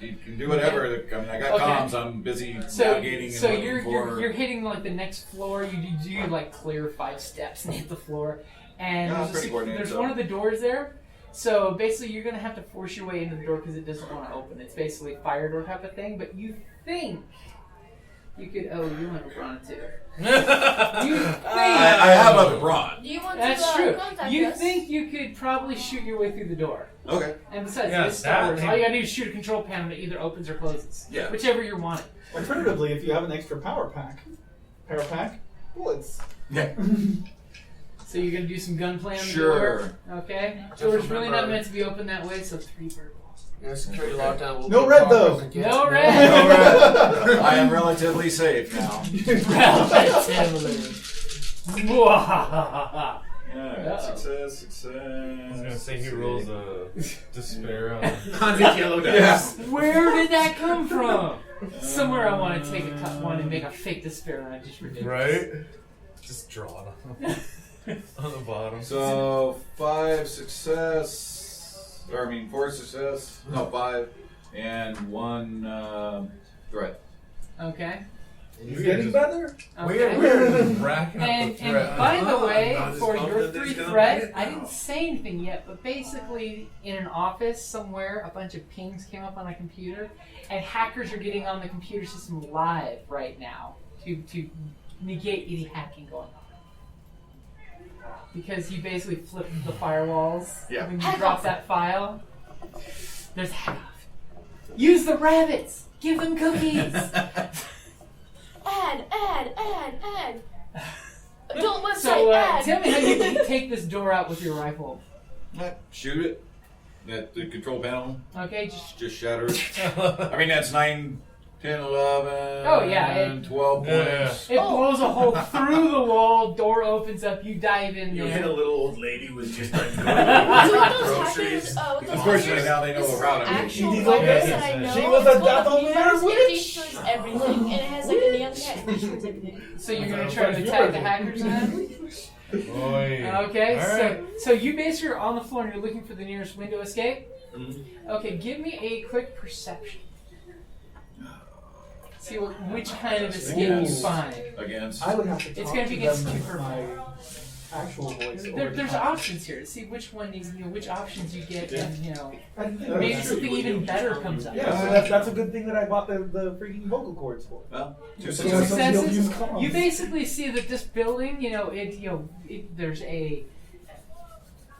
You can do whatever. I mean, I got Okay. comms. I'm busy So, navigating and so looking you're for. you're hitting like the next floor. You do like clear 5 steps and hit the floor, and Yeah, there's, pretty coordinated, there's so. one of the doors there. So basically, you're gonna have to force your way into the door because it doesn't want to open. It's basically a fire door type of thing. But you think you could? Oh, you want to run too. You think, I have other brawn. Do you want That's to true. contact You us? think you could probably shoot your way through the door. Okay. And besides, Yeah, this Star Wars, that- all you gotta do is shoot a control panel that either opens or closes. Yeah. Whichever you're wanting. Alternatively, if you have an extra power pack, bullets. Yeah. So you're gonna do some gunplay on the Sure. door? Okay. Just Door's really not remember- meant to be open that way, so 3 bird balls. Yeah, security lockdown will No be red, progress though. against No me. red. All right. I am relatively safe now. Mwahahaha. Yeah. Success. I was gonna say he rolls a despair on. On the yellow dice. Where did that come from? Somewhere I want to take a cut one and make a fake despair, and I just ridiculous. Right? Just draw it on the bottom. So 5 success, or I mean 4 success. No, 5, and 1 threat. Okay. He's getting better. Okay. We're racking up the And threat. by the way, not as for pumped your that he's 3 gonna threat, bite it I now. didn't say anything yet, but basically in an office somewhere, a bunch of pings came up on a computer, and hackers are getting on the computer system live right now to negate any hacking going on. Because you basically flipped the firewalls Yeah. when you drop that file. There's hack off. Use the rabbits! Give them cookies! Add. Don't website So add. tell me how you can take this door out with your rifle. Shoot it. That the control panel Okay, just shatter it. I mean that's 9, 10, 11. Oh, yeah, 12 Yeah. points. it blows a hole through the wall, door opens up, you dive in You hit a there. little old lady who was just trying to go So with those groceries. hackers, with those Unfortunately, hackers, now they know this is around an it. actual She's virus okay. that I know. She was It's a called doppelganger virus. It witch. destroys everything, and it has like a neon cat that destroys everything. So you're gonna try to attack the hackers then? Oi. Okay, Alright. so you basically are on the floor and you're looking for the nearest window escape? Mm-hmm. Okay, give me a quick perception. See which kind of escape you find. Against. I would have to talk It's gonna be to against them 2 with per my actual voice. There's options here to see which one which options you get, and Maybe maybe something even better comes up. Yeah, so that's a good thing that I bought the freaking vocal cords for. Well, 2 So successes. somebody else use Successes. comms. You basically see that this building, there's a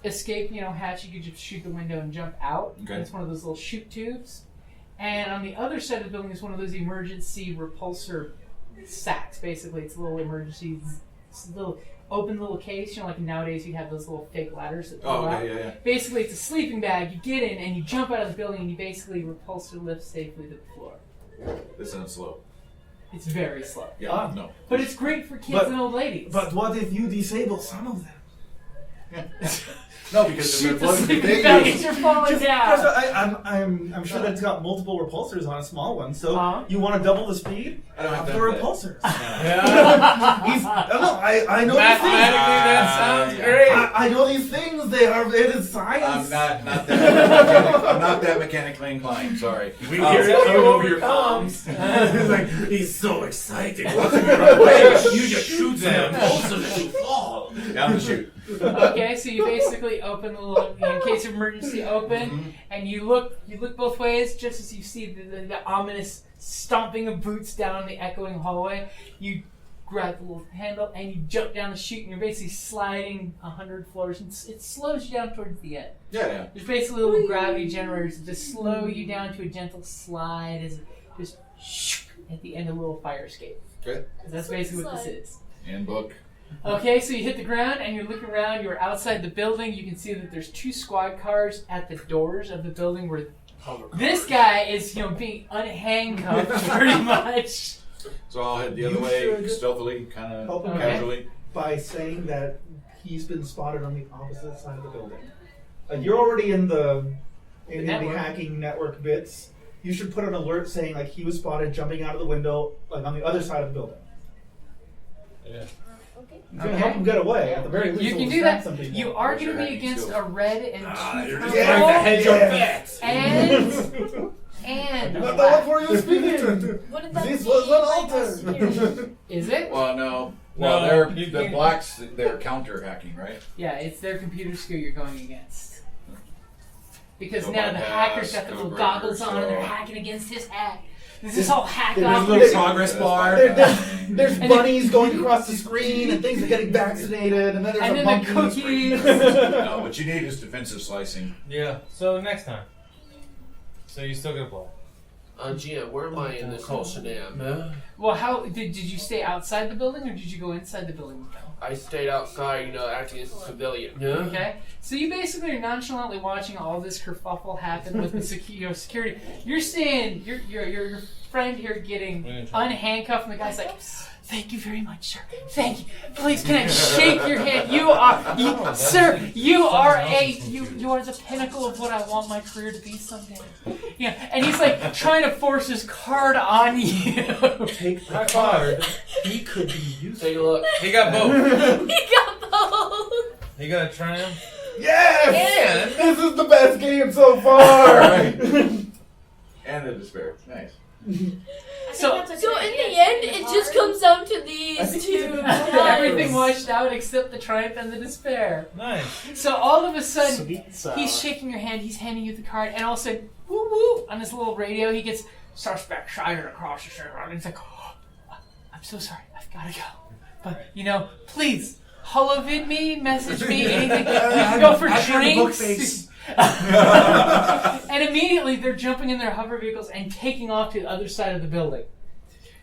escape, hatch. You could just shoot the window and jump out. Okay. And it's one of those little chute tubes. And on the other side of the building is one of those emergency repulsor sacks. Basically, it's a little emergency, open little case. Like nowadays, you have those little fake ladders that Oh, pull out. okay, yeah. Basically, it's a sleeping bag. You get in and you jump out of the building and you basically repulsor lift safely to the floor. This sounds slow. It's very slow. Yeah, no. But it's great for kids and old ladies. But what if you disable some of them? No, because Shoot if the they're plugged sleeping in, bag as you're falling Just- down. I'm sure that it's got multiple repulsors on a small one. So you want to double the speed? I don't have Up the time for that. repulsors. Yeah. I know Mathematically, that sounds great. I know these things. They are. It is science. I'm not that mechanically inclined. Sorry. We hear it coming over your comms. He's like, he's so excited. Watching you run away. You just shoot them. Also, let you fall. Down the chute. Okay, so you basically open the little, in case of emergency, open, and you look both ways just as you see the ominous stomping of boots down the echoing hallway. You grab the little handle and you jump down the chute, and you're basically sliding 100 floors, and it slows you down towards the end. Yeah. There's basically little gravity generators that just slow you down to a gentle slide as it just at the end of a little fire escape. Okay. That's basically what this is. And book. Okay, so you hit the ground and you're looking around. You're outside the building. You can see that there's 2 squad cars at the doors of the building where this guy is, being unhandcuffed pretty much. So I'll head the other way, stealthily, kind of casually. By saying that he's been spotted on the opposite side of the building. You're already in the hacking network bits. You should put an alert saying like he was spotted jumping out of the window, like on the other side of the building. Yeah. You can help him get away. At the very least, You can do that. You are going to be against a red and 2 You're purple. just trying to hedge your bets. And Not that one for you speaking. This was an altar. Is it? Well, no. Well, No, the blacks, they're counter hacking, right? Yeah, it's their computer skill you're going against. Because So now the bypass, hacker's got the little covert, goggles on and they're so- hacking against his hack. This is all hack There's a off. little progress bar. There's bunnies going across the screen and things are getting vaccinated, and then there's And a then monkey the cookies. No, what you need is defensive slicing. Yeah. So next time. So you still gonna play? GM, where am I in this whole scenario? Well, how did you stay outside the building or did you go inside the building with them? I stayed outside, acting as a civilian. Okay, so you basically are nonchalantly watching all this kerfuffle happen with the security. You're seeing your friend here getting unhandcuffed, and the guy's like, "Thank you very much, sir. Thank you. Please, can I shake your hand? You are the pinnacle of what I want my career to be someday." Yeah, and he's like trying to force his card on you. Take the card. He could be used. Take a look. He got both. He got both. He got a triumph. Yes! And this is the best game so far! And the despair. Nice. So in the end, it just comes down to these 2 everything washed out except the triumph and the despair. Nice. So all of a sudden, Sweet sour. he's shaking your hand, he's handing you the card, and all of a sudden, woo woo, on his little radio, he gets suspect sighted across the street, and he's like, "Oh, I'm so sorry, I've got to go. But, please, holovid me, message me, anything. We can go for drinks." And immediately they're jumping in their hover vehicles and taking off to the other side of the building.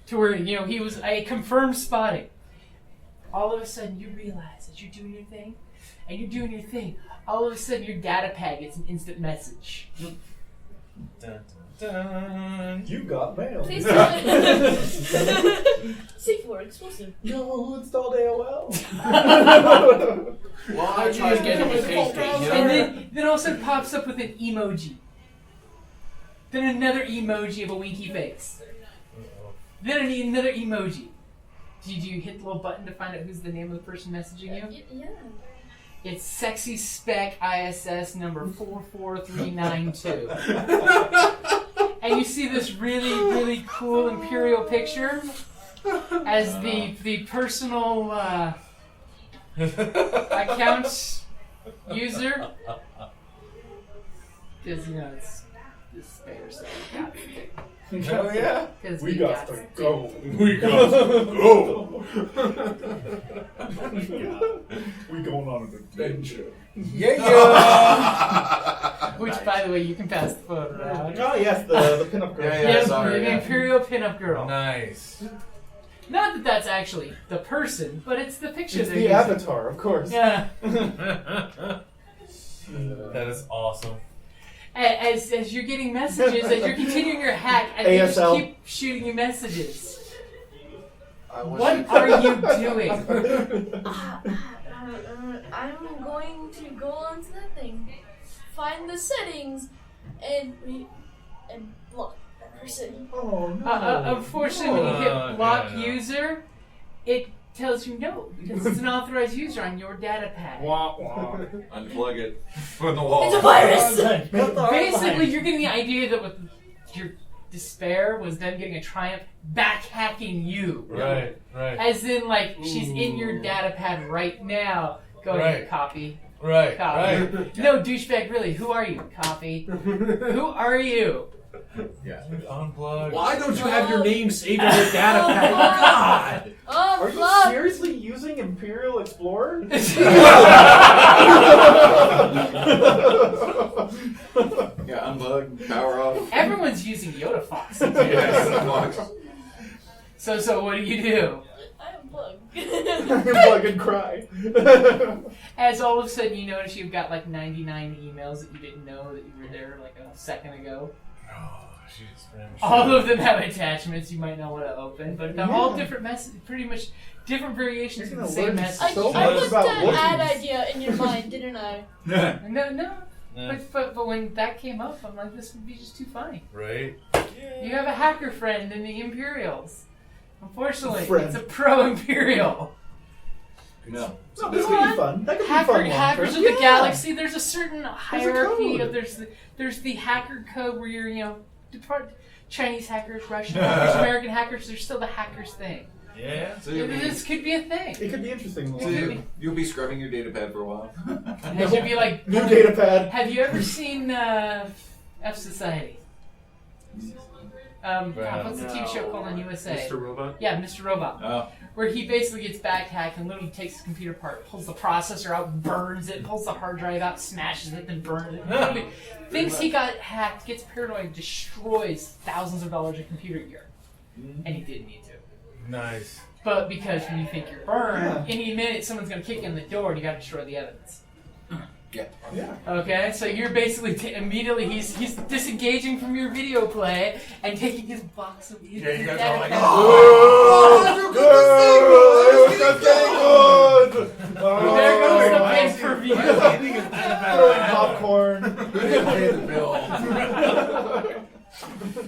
To where, he was a confirmed spotting. All of a sudden you realize that you're doing your thing, and you're doing your thing. All of a sudden your data pad gets an instant message. Dun, dun, dun. You got mail. Please do it. C4 exclusive. No, installed AOL. Well, I tried getting a case thing. And then all of a sudden pops up with an emoji. Then another emoji of a winky face. Then another emoji. Did you hit the little button to find out who's the name of the person messaging you? Yeah. It's Sexy Spec ISS number 44392. And you see this really, really cool Imperial picture as the personal account user. Because, it's despair, so we got to. Oh yeah? Because We got to go. We got to go. We going on an adventure. Yeah. Which, by the way, you can pass the photo around. Oh yes, the pinup girl. Yes, sorry, the Imperial pinup girl. Nice. Not that that's actually the person, but it's the picture. It's they're the using. avatar, of course. Yeah. That is awesome. As you're getting messages, as you're continuing your hack, and they just ASL. keep shooting you messages. What are you doing? I'm going to go onto that thing, find the settings, and block that person. Oh no. Unfortunately, when you hit block yeah. user, it tells you no, because it's an authorized user on your data pad. Wah, wah. Unplug it from the wall. It's a virus! Basically, you're getting the idea that with your despair was them getting a triumph back hacking you. Right. As in, like, she's in your data pad right now going, Right. copy. Right. Copy. No, douchebag, really, who are you? Copy. Who are you? Yeah. Unplug. Why don't you have your name saved on your data pad? God! Are you seriously using Imperial Explorer? Yeah, unplug, power off. Everyone's using Yoda Fox. Yes, So what do? I unplug. Unplug and cry. As all of a sudden you notice you've got like 99 emails that you didn't know that you were there like a second ago. Oh, jeez, man. All of them have attachments you might not want to open, but they're all different messages, pretty much different variations of the same message. I put the ad idea in your mind, didn't I? No. But when that came up, I'm like, this would be just too funny. Right? You have a hacker friend in the Imperials. Unfortunately, Friend. it's a pro-Imperial. No. No, this could be fun. That could be fun. Hackers of the Galaxy. There's a certain hierarchy of there's the hacker code where you're Chinese hackers, Russian hackers, American hackers. There's still the hackers thing. Yeah. So this could be a thing. It could be interesting. So you'll be scrubbing your data pad for a while. It should be like new data pad. Have you ever seen F Society? What's the TV show called on USA? Mr. Robot? Yeah, Mr. Robot. Oh. Where he basically gets backhacked and literally takes his computer apart, pulls the processor out, burns it, pulls the hard drive out, smashes it, then burns it. Literally thinks he got hacked, gets paranoid, destroys thousands of dollars of computer gear. And he didn't need to. Nice. But because when you think you're burned, any minute someone's going to kick in the door and you got to destroy the evidence. Yeah. Okay, so you're basically immediately he's disengaging from your video play and taking his box of you guys are like, there goes the pay-per-view. Popcorn. Pay the bill.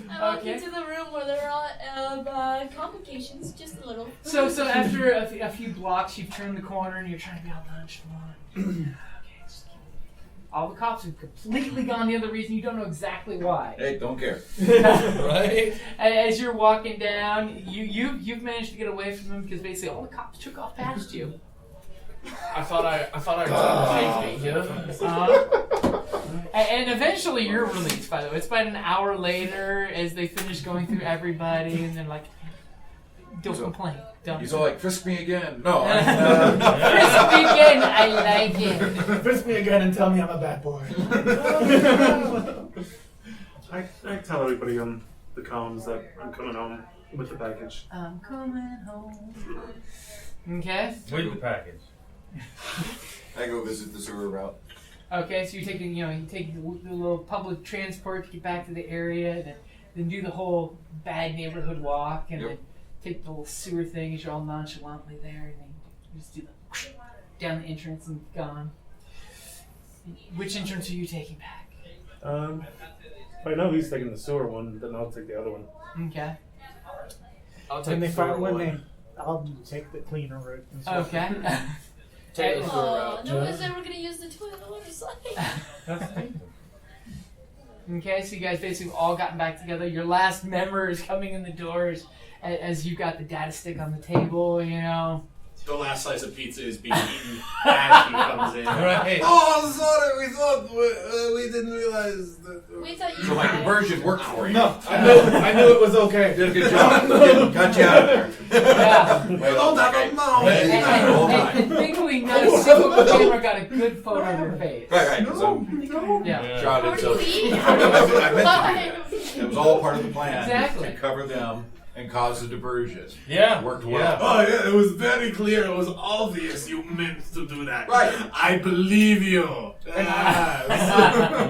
I walk into the room where there are complications, just a little. So after a few blocks, you've turned the corner and you're trying to be all nonchalant. All the cops have completely gone the other reason. You don't know exactly why. Hey, don't care. Right? As you're walking down, you've managed to get away from them because basically all the cops took off past you. I thought I was safety. And eventually you're released. By the way, it's about an hour later as they finish going through everybody, and then like, don't complain. He's all like, frisk me again. No. Frisk me again. I like it. Frisk me again and tell me I'm a bad boy. I tell everybody on the comms that I'm coming home with the package. I'm coming home. Okay. With the package. I go visit the sewer route. Okay, so you're taking, you take the little public transport to get back to the area, and then do the whole bad neighborhood walk, and then take the little sewer thing as you're all nonchalantly there, and then you just do the down the entrance and gone. Which entrance are you taking back? If I know he's taking the sewer one, then I'll take the other one. Okay. I'll When take they the find sewer when one. I'll take the cleaner route. Okay. Take the sewer route. No one's ever gonna use the toilet on the side. Okay, so you guys basically all gotten back together. Your last member is coming in the doors as you got the data stick on the table, The last slice of pizza is being eaten as he comes in. Right. Oh, sorry, we didn't realize that. We thought you So my conversion worked for you. No, I knew it was okay. Did a good job. Got you out of there. Yeah. Don't have a mouth. And thankfully, not a single camera got a good photo of your face. Right. Yeah. Shot it. So Bye. it was all part of the plan Exactly. to cover them and cause a diversion. Yeah. Worked well. Yeah. Oh yeah, it was very clear. It was obvious you meant to do that. Right. I believe you. Yes.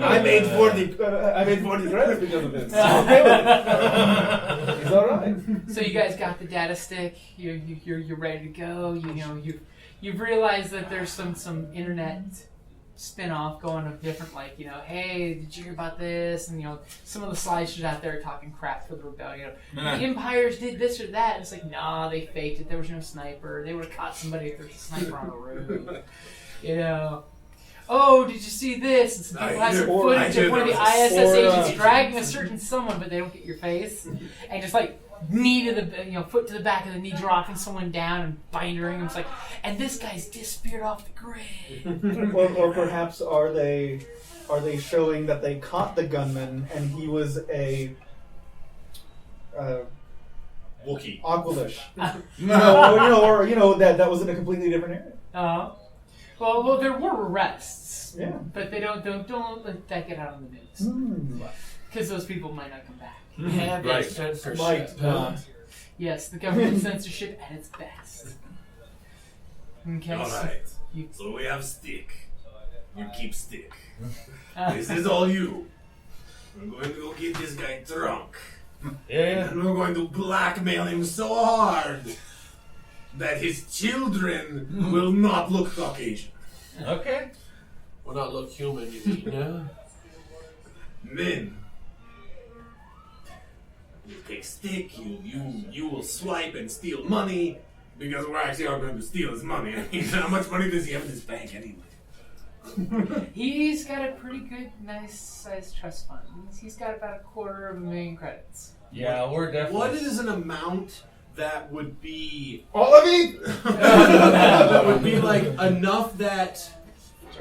I made 40 credits because of this. I'm okay with it. It's all right. So you guys got the data stick. You're ready to go. You've realized that there's some internet spin-off going of different, hey, did you hear about this? And some of the slideshows out there talking crap for the rebellion. The Empires did this or that. And it's like, nah, they faked it. There was no sniper. They would have caught somebody if there was a sniper on the roof. Oh, did you see this? And some people have some footage of one of the ISS agents dragging a certain someone, but they don't get your face, and just knee to the foot to the back of the knee, dropping someone down and bindering him. It's like, and this guy's disappeared off the grid. or perhaps are they showing that they caught the gunman and he was a Wookiee. Aqualish? That was in a completely different area. Well, there were arrests. Yeah. But they don't let that get out on the news. Because those people might not come back. Yeah, Right. censorship. Might not. Yes, the government censorship at its best. Okay. Alright. So we have stick. You keep stick. This is all you. We're going to go get this guy drunk. Yeah. And we're going to blackmail him so hard that his children will not look Caucasian. Okay. Will not look human, you mean? Yeah. Then you take stick, you will swipe and steal money because we're actually all going to steal his money. I mean, how much money does he have in his bank anyway? He's got a pretty good, nice sized trust fund. He's got about 250,000 credits. Yeah, we're definitely. What is an amount that would be All of it? that would be like enough that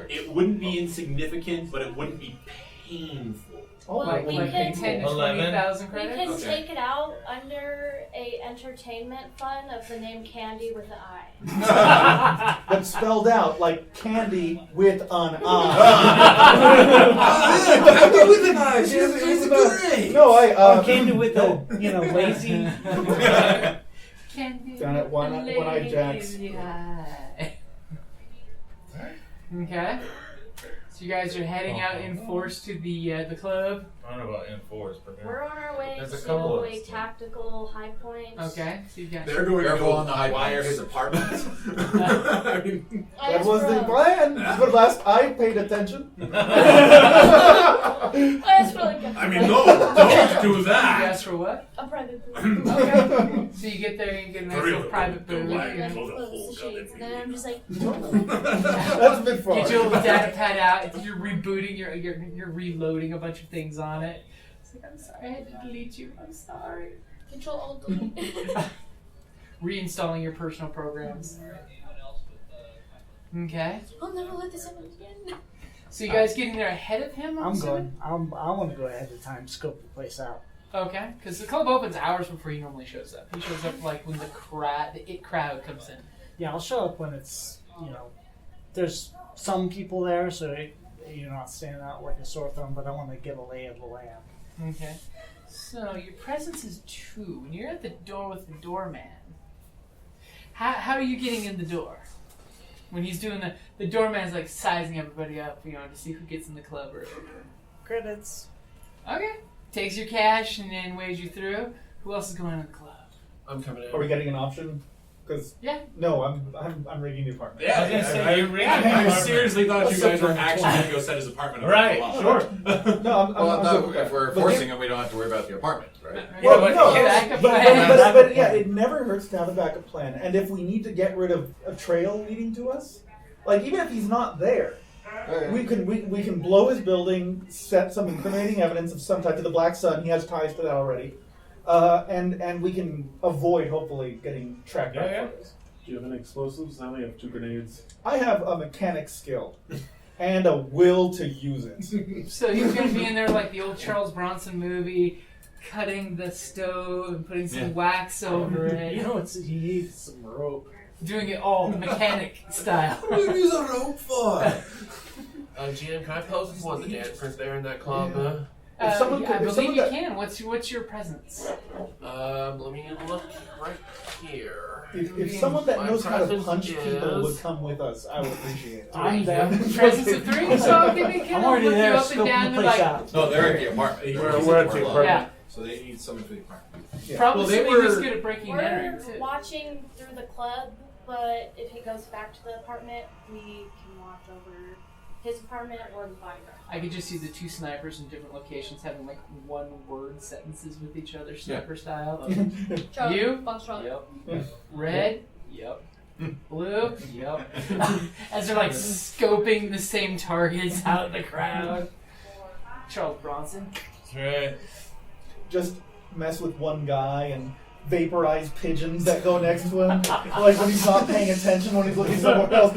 it wouldn't be insignificant, but it wouldn't be painful? Like we 10 can- to 20,000 We credits? can Okay. take it out under a entertainment fund of the name Candy with an I. But spelled out like candy with an I. Candy with an eye. She's great. No, I. Candy with the, lazy. Candy Down at One-Eyed Jack's. lazy eye. Okay. So you guys are heading out in force to the club. I don't know about enforce, but We're on our way There's a to couple of a tactical high point. Okay. So you got. They're going Careful to on the high wire points. his apartment. I mean, That was the plan. But last I paid attention. I asked for like a, I mean, no, don't do You that. asked for what? a private booth. Okay. So you get there and you get a nice For little real, private don't booth. lie. And then Blow the close whole the shades. And then I'm just like, That's a bit far. Get your little data pad out. You're rebooting. You're reloading a bunch of things on it. It's like, I'm sorry, I had to delete you. I'm sorry. Control Alt Delete. Reinstalling your personal programs. Okay. I'll never let this happen again. So you guys getting there ahead of him? I'm assuming? going. I want to go ahead of time, scope the place out. Okay, because the club opens hours before he normally shows up. He shows up like when the it crowd comes in. Yeah, I'll show up when it's, there's some people there, so you're not standing out like a sore thumb, but I want to get a lay of the land. Okay. So your presence is 2. When you're at the door with the doorman, how are you getting in the door? When he's doing the doorman's like sizing everybody up, to see who gets in the club or Credits. Okay. Takes your cash and then waves you through. Who else is going in the club? I'm coming in. Are we getting an option? Because no, I'm rigging the apartment. Yeah, I was gonna say, you're rigging the I apartment. seriously thought you guys were actually going to go set his apartment up. Right, Sure. No, I'm good with if that. we're But forcing him, we don't have to worry about the apartment, right? Well, but no, get backup but plan. yeah, it never hurts to have a backup plan. And if we need to get rid of a trail leading to us, like even if he's not there, we can blow his building, set some incriminating evidence of some type to the Black Sun. He has ties to that already, and we can avoid hopefully getting tracked down. Yeah. Do you have any explosives? I only have 2 grenades. I have a mechanic skill and a will to use it. So he's going to be in there like the old Charles Bronson movie, cutting the stove and putting some wax over it. He needs some rope. Doing it all mechanic style. What do you use a rope for? GM, can I pose as one of the dancers there in that club? If someone I could- if believe someone you got- can. What's your presence? Let me look right here. If someone that My knows how to presence punch people would is- come with us, I would appreciate it. I'm down. Presence of 3. So give me I'm already look you there, up and scoping down. the They're place like, out. No, they're at the apartment. We're at the apartment. yeah. So they need someone for the apartment. Probably Well, they somebody who's were- good at breaking and entering We're too. watching through the club, but if he goes back to the apartment, we can watch over his apartment or the bodyguard. I could just see the 2 snipers in different locations having like 1-word sentences with each other, sniper style. Charlie, You? Box Charlie. Yep. Red? Yep. Blue? Yep. As they're like scoping the same targets out of the crowd. Charles Bronson. That's right. Just mess with one guy and vaporize pigeons that go next to him. Like when he's not paying attention, when he's looking somewhere else.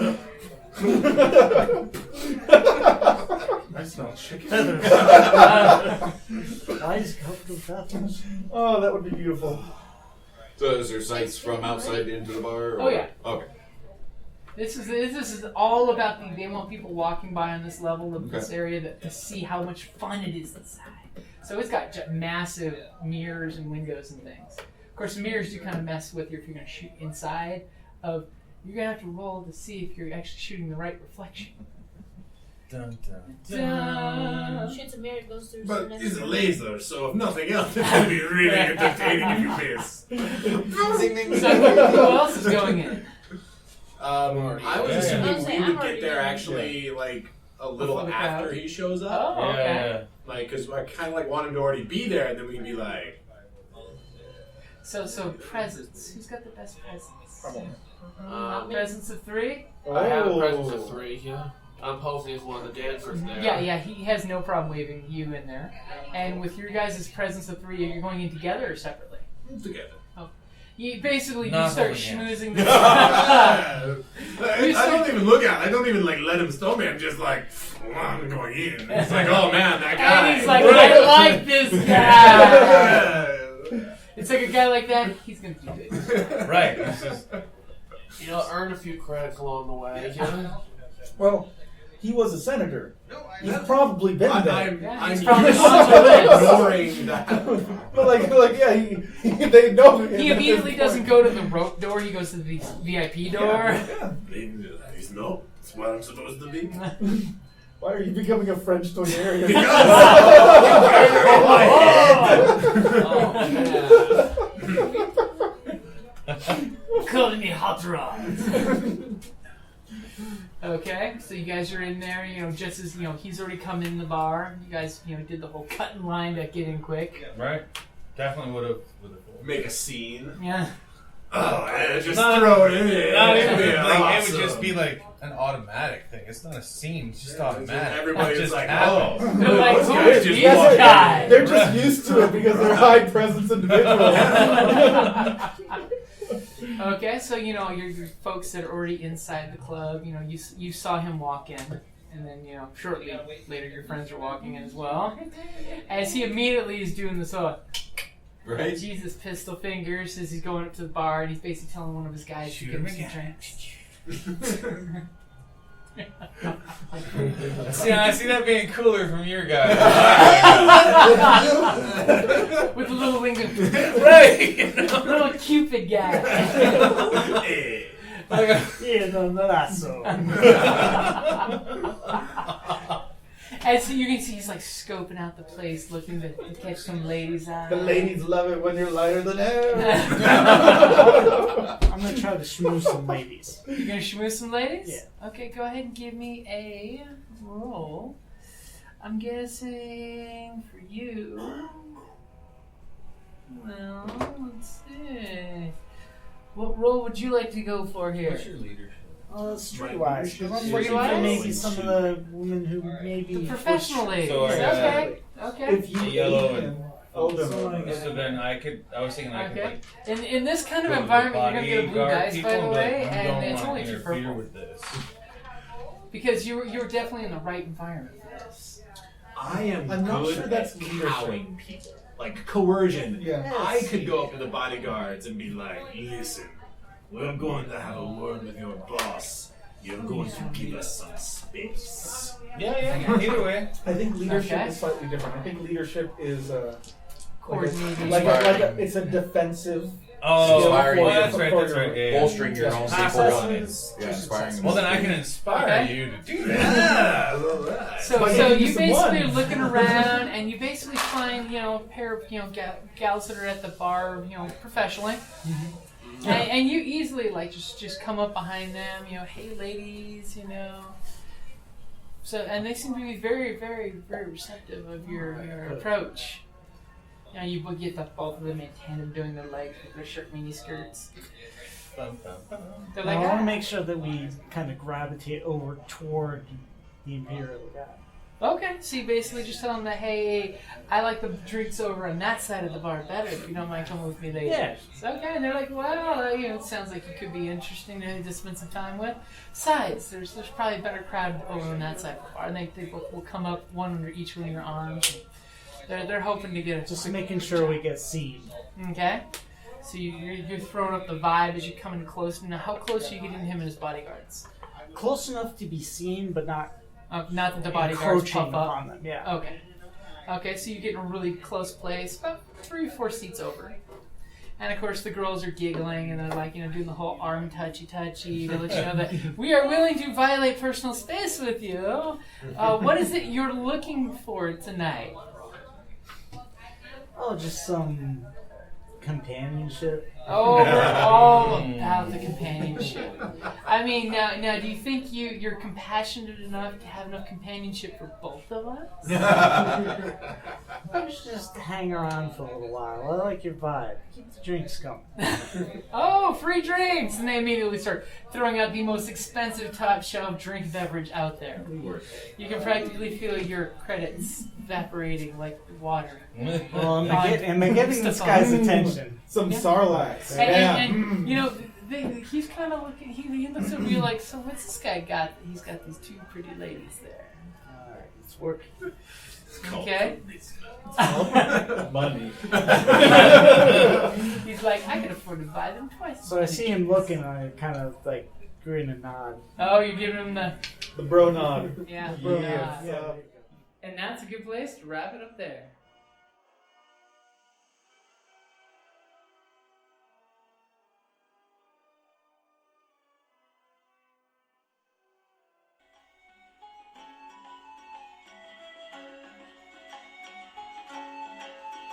I smell chicken. Why is go to the bathroom? Oh, that would be beautiful. So is there sights from outside into the bar? Or? Oh, yeah. Okay. This is all about they want people walking by on this level of this area to see how much fun it is inside. So it's got massive mirrors and windows and things. Of course, mirrors do kind of mess with you if you're going to shoot inside. You're going to have to roll to see if you're actually shooting the right reflection. Dun, dun, dun. Shoots a mirror, goes through. But it's a laser, so if nothing else, it's gonna be really entertaining if you miss. So who else is going in? I was assuming we would get there already actually like a little Before the after crowd? he shows up. Oh, okay. Like, cause I kind of like want him to already be there, and then we'd be like, So presents. Who's got the best presents? Me. Presents of 3? I have a presence of 3, yeah. I'm posing as one of the dancers there. Yeah, he has no problem waving you in there. And with your guys' presence of 3, you're going in together or separately? Together. Oh. You basically Not you start holding hands. schmoozing the I don't even look at it. I don't even like let him stop me. I'm just like, I'm going in. It's like, oh man, that guy. And he's like, I like this guy. It's like a guy like that, he's gonna do it. Right. It's just, Earn a few credits along the way. Yeah. Well, he was a senator. He's probably been there. I'm He's probably ignoring that. but yeah, they know him. He immediately doesn't go to the rope door, he goes to the VIP door. He's no. It's where I'm supposed to be. Why are you becoming a French Toyarian? Calling me hot rods. Okay, so you guys are in there, just as, he's already come in the bar. You guys, did the whole cut in line to get in quick. right. Definitely would have. Make a scene. Yeah. Oh, yeah, just throw it in there. Not even, It'd be like, it awesome. would just be like an automatic thing. It's not a scene. It's just automatic. Everybody's It just like, happens. oh. They're like, Those who guys is just this walk in. guy? They're just used to it because they're high presence individuals. Okay, so your folks that are already inside the club, you saw him walk in, and then shortly later your friends are walking in as well. As he immediately is doing this Right? Jesus pistol fingers as he's going up to the bar, and he's basically telling one of his guys to Shoot give him him some again. drinks. See, I see that being cooler from your guy. With a little wing of Right. little Cupid guy. Yeah, no, that's so. As you can see, he's like scoping out the place, looking to catch some ladies' eyes. The ladies love it when you're lighter than air. I'm gonna try to schmooze some ladies. You're gonna schmooze some ladies? Yeah. Okay, go ahead and give me a roll. I'm guessing for you. Well, let's see. What role would you like to go for here? What's your leadership? Streetwise. Because I'm looking Streetwise? for maybe some of the women who maybe The professional ladies. So I got Okay. If you yellow ate and him, hold him. So then I was thinking I could Okay. like In this kind of go to the environment, you're gonna get a blue bodyguard dice, people by the and be like, way, you and don't it's want only to 2 interfere purple. with this. Because you're definitely in the right environment for this. I am I'm not good sure that's at leadership. cowing people. Like coercion. Yeah. I could go up to the bodyguards and be like, listen, we're going to have a word with your boss. You're going to give us some space. Yeah. Either way. I think leadership Okay. is slightly different. I think leadership is Coordinating. it's a defensive. Oh, Inspiring well, you. that's right. Yeah. Bolstering your own people and inspiring them. Well, then I can inspire Okay. you to do that. Yeah, alright. So But you you can do basically some are ones. looking around, and you basically find a pair of gals that are at the bar, professionally, and you easily just come up behind them, hey ladies, So and they seem to be very, very, very receptive of your approach. You get both of them in tandem doing their legs with their short mini skirts. They're Now, like, I want ah. to make sure that we kind of gravitate over toward the Imperial guy. Okay, so you basically just tell them that, hey, I like the drinks over on that side of the bar better. If you don't mind coming with me later. Yeah. So, okay, and they're like, well, it sounds like you could be interesting to spend some time with. Besides, there's probably a better crowd over on that side of the bar, and they will come up one under each one of your arms. They're hoping to get Just making sure we get seen. Okay. So you're throwing up the vibe as you're coming close. Now, how close are you getting to him and his bodyguards? Close enough to be seen, but not Not that the bodyguards encroaching puff up upon them. Yeah. Okay. Okay, so you get in a really close place, about 3 or 4 seats over. And of course, the girls are giggling and they're like, doing the whole arm touchy to let you know that we are willing to violate personal space with you. What is it you're looking for tonight? Oh, just some companionship. Oh, we're all about the companionship. I mean, now, do you think you're compassionate enough to have enough companionship for both of us? I should just hang around for a little while. I like your vibe. Keep the drinks coming. Oh, free drinks! And they immediately start throwing out the most expensive top shelf drink beverage out there. You can practically feel your credits evaporating like water. Well, am I getting this guy's attention? Some Sarlacc. And he's kind of looking, he looks at you like, so what's this guy got? He's got these two pretty ladies there. Alright, it's working. Okay. Money. He's like, I can afford to buy them twice. So I see him looking, I kind of like grin and nod. Oh, you're giving him the bro nod. Yeah, Yeah. bro nod. Yeah. And that's a good place to wrap it up there.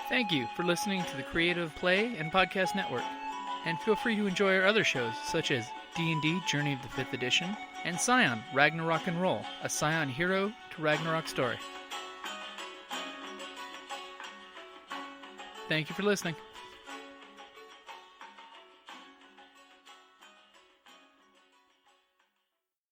Thank you for listening to the Creative Play and Podcast Network, and feel free to enjoy our other shows such as D&D Journey of the 5th Edition and Scion Ragnarok and Roll, a Scion hero to Ragnarok story. Thank you for listening.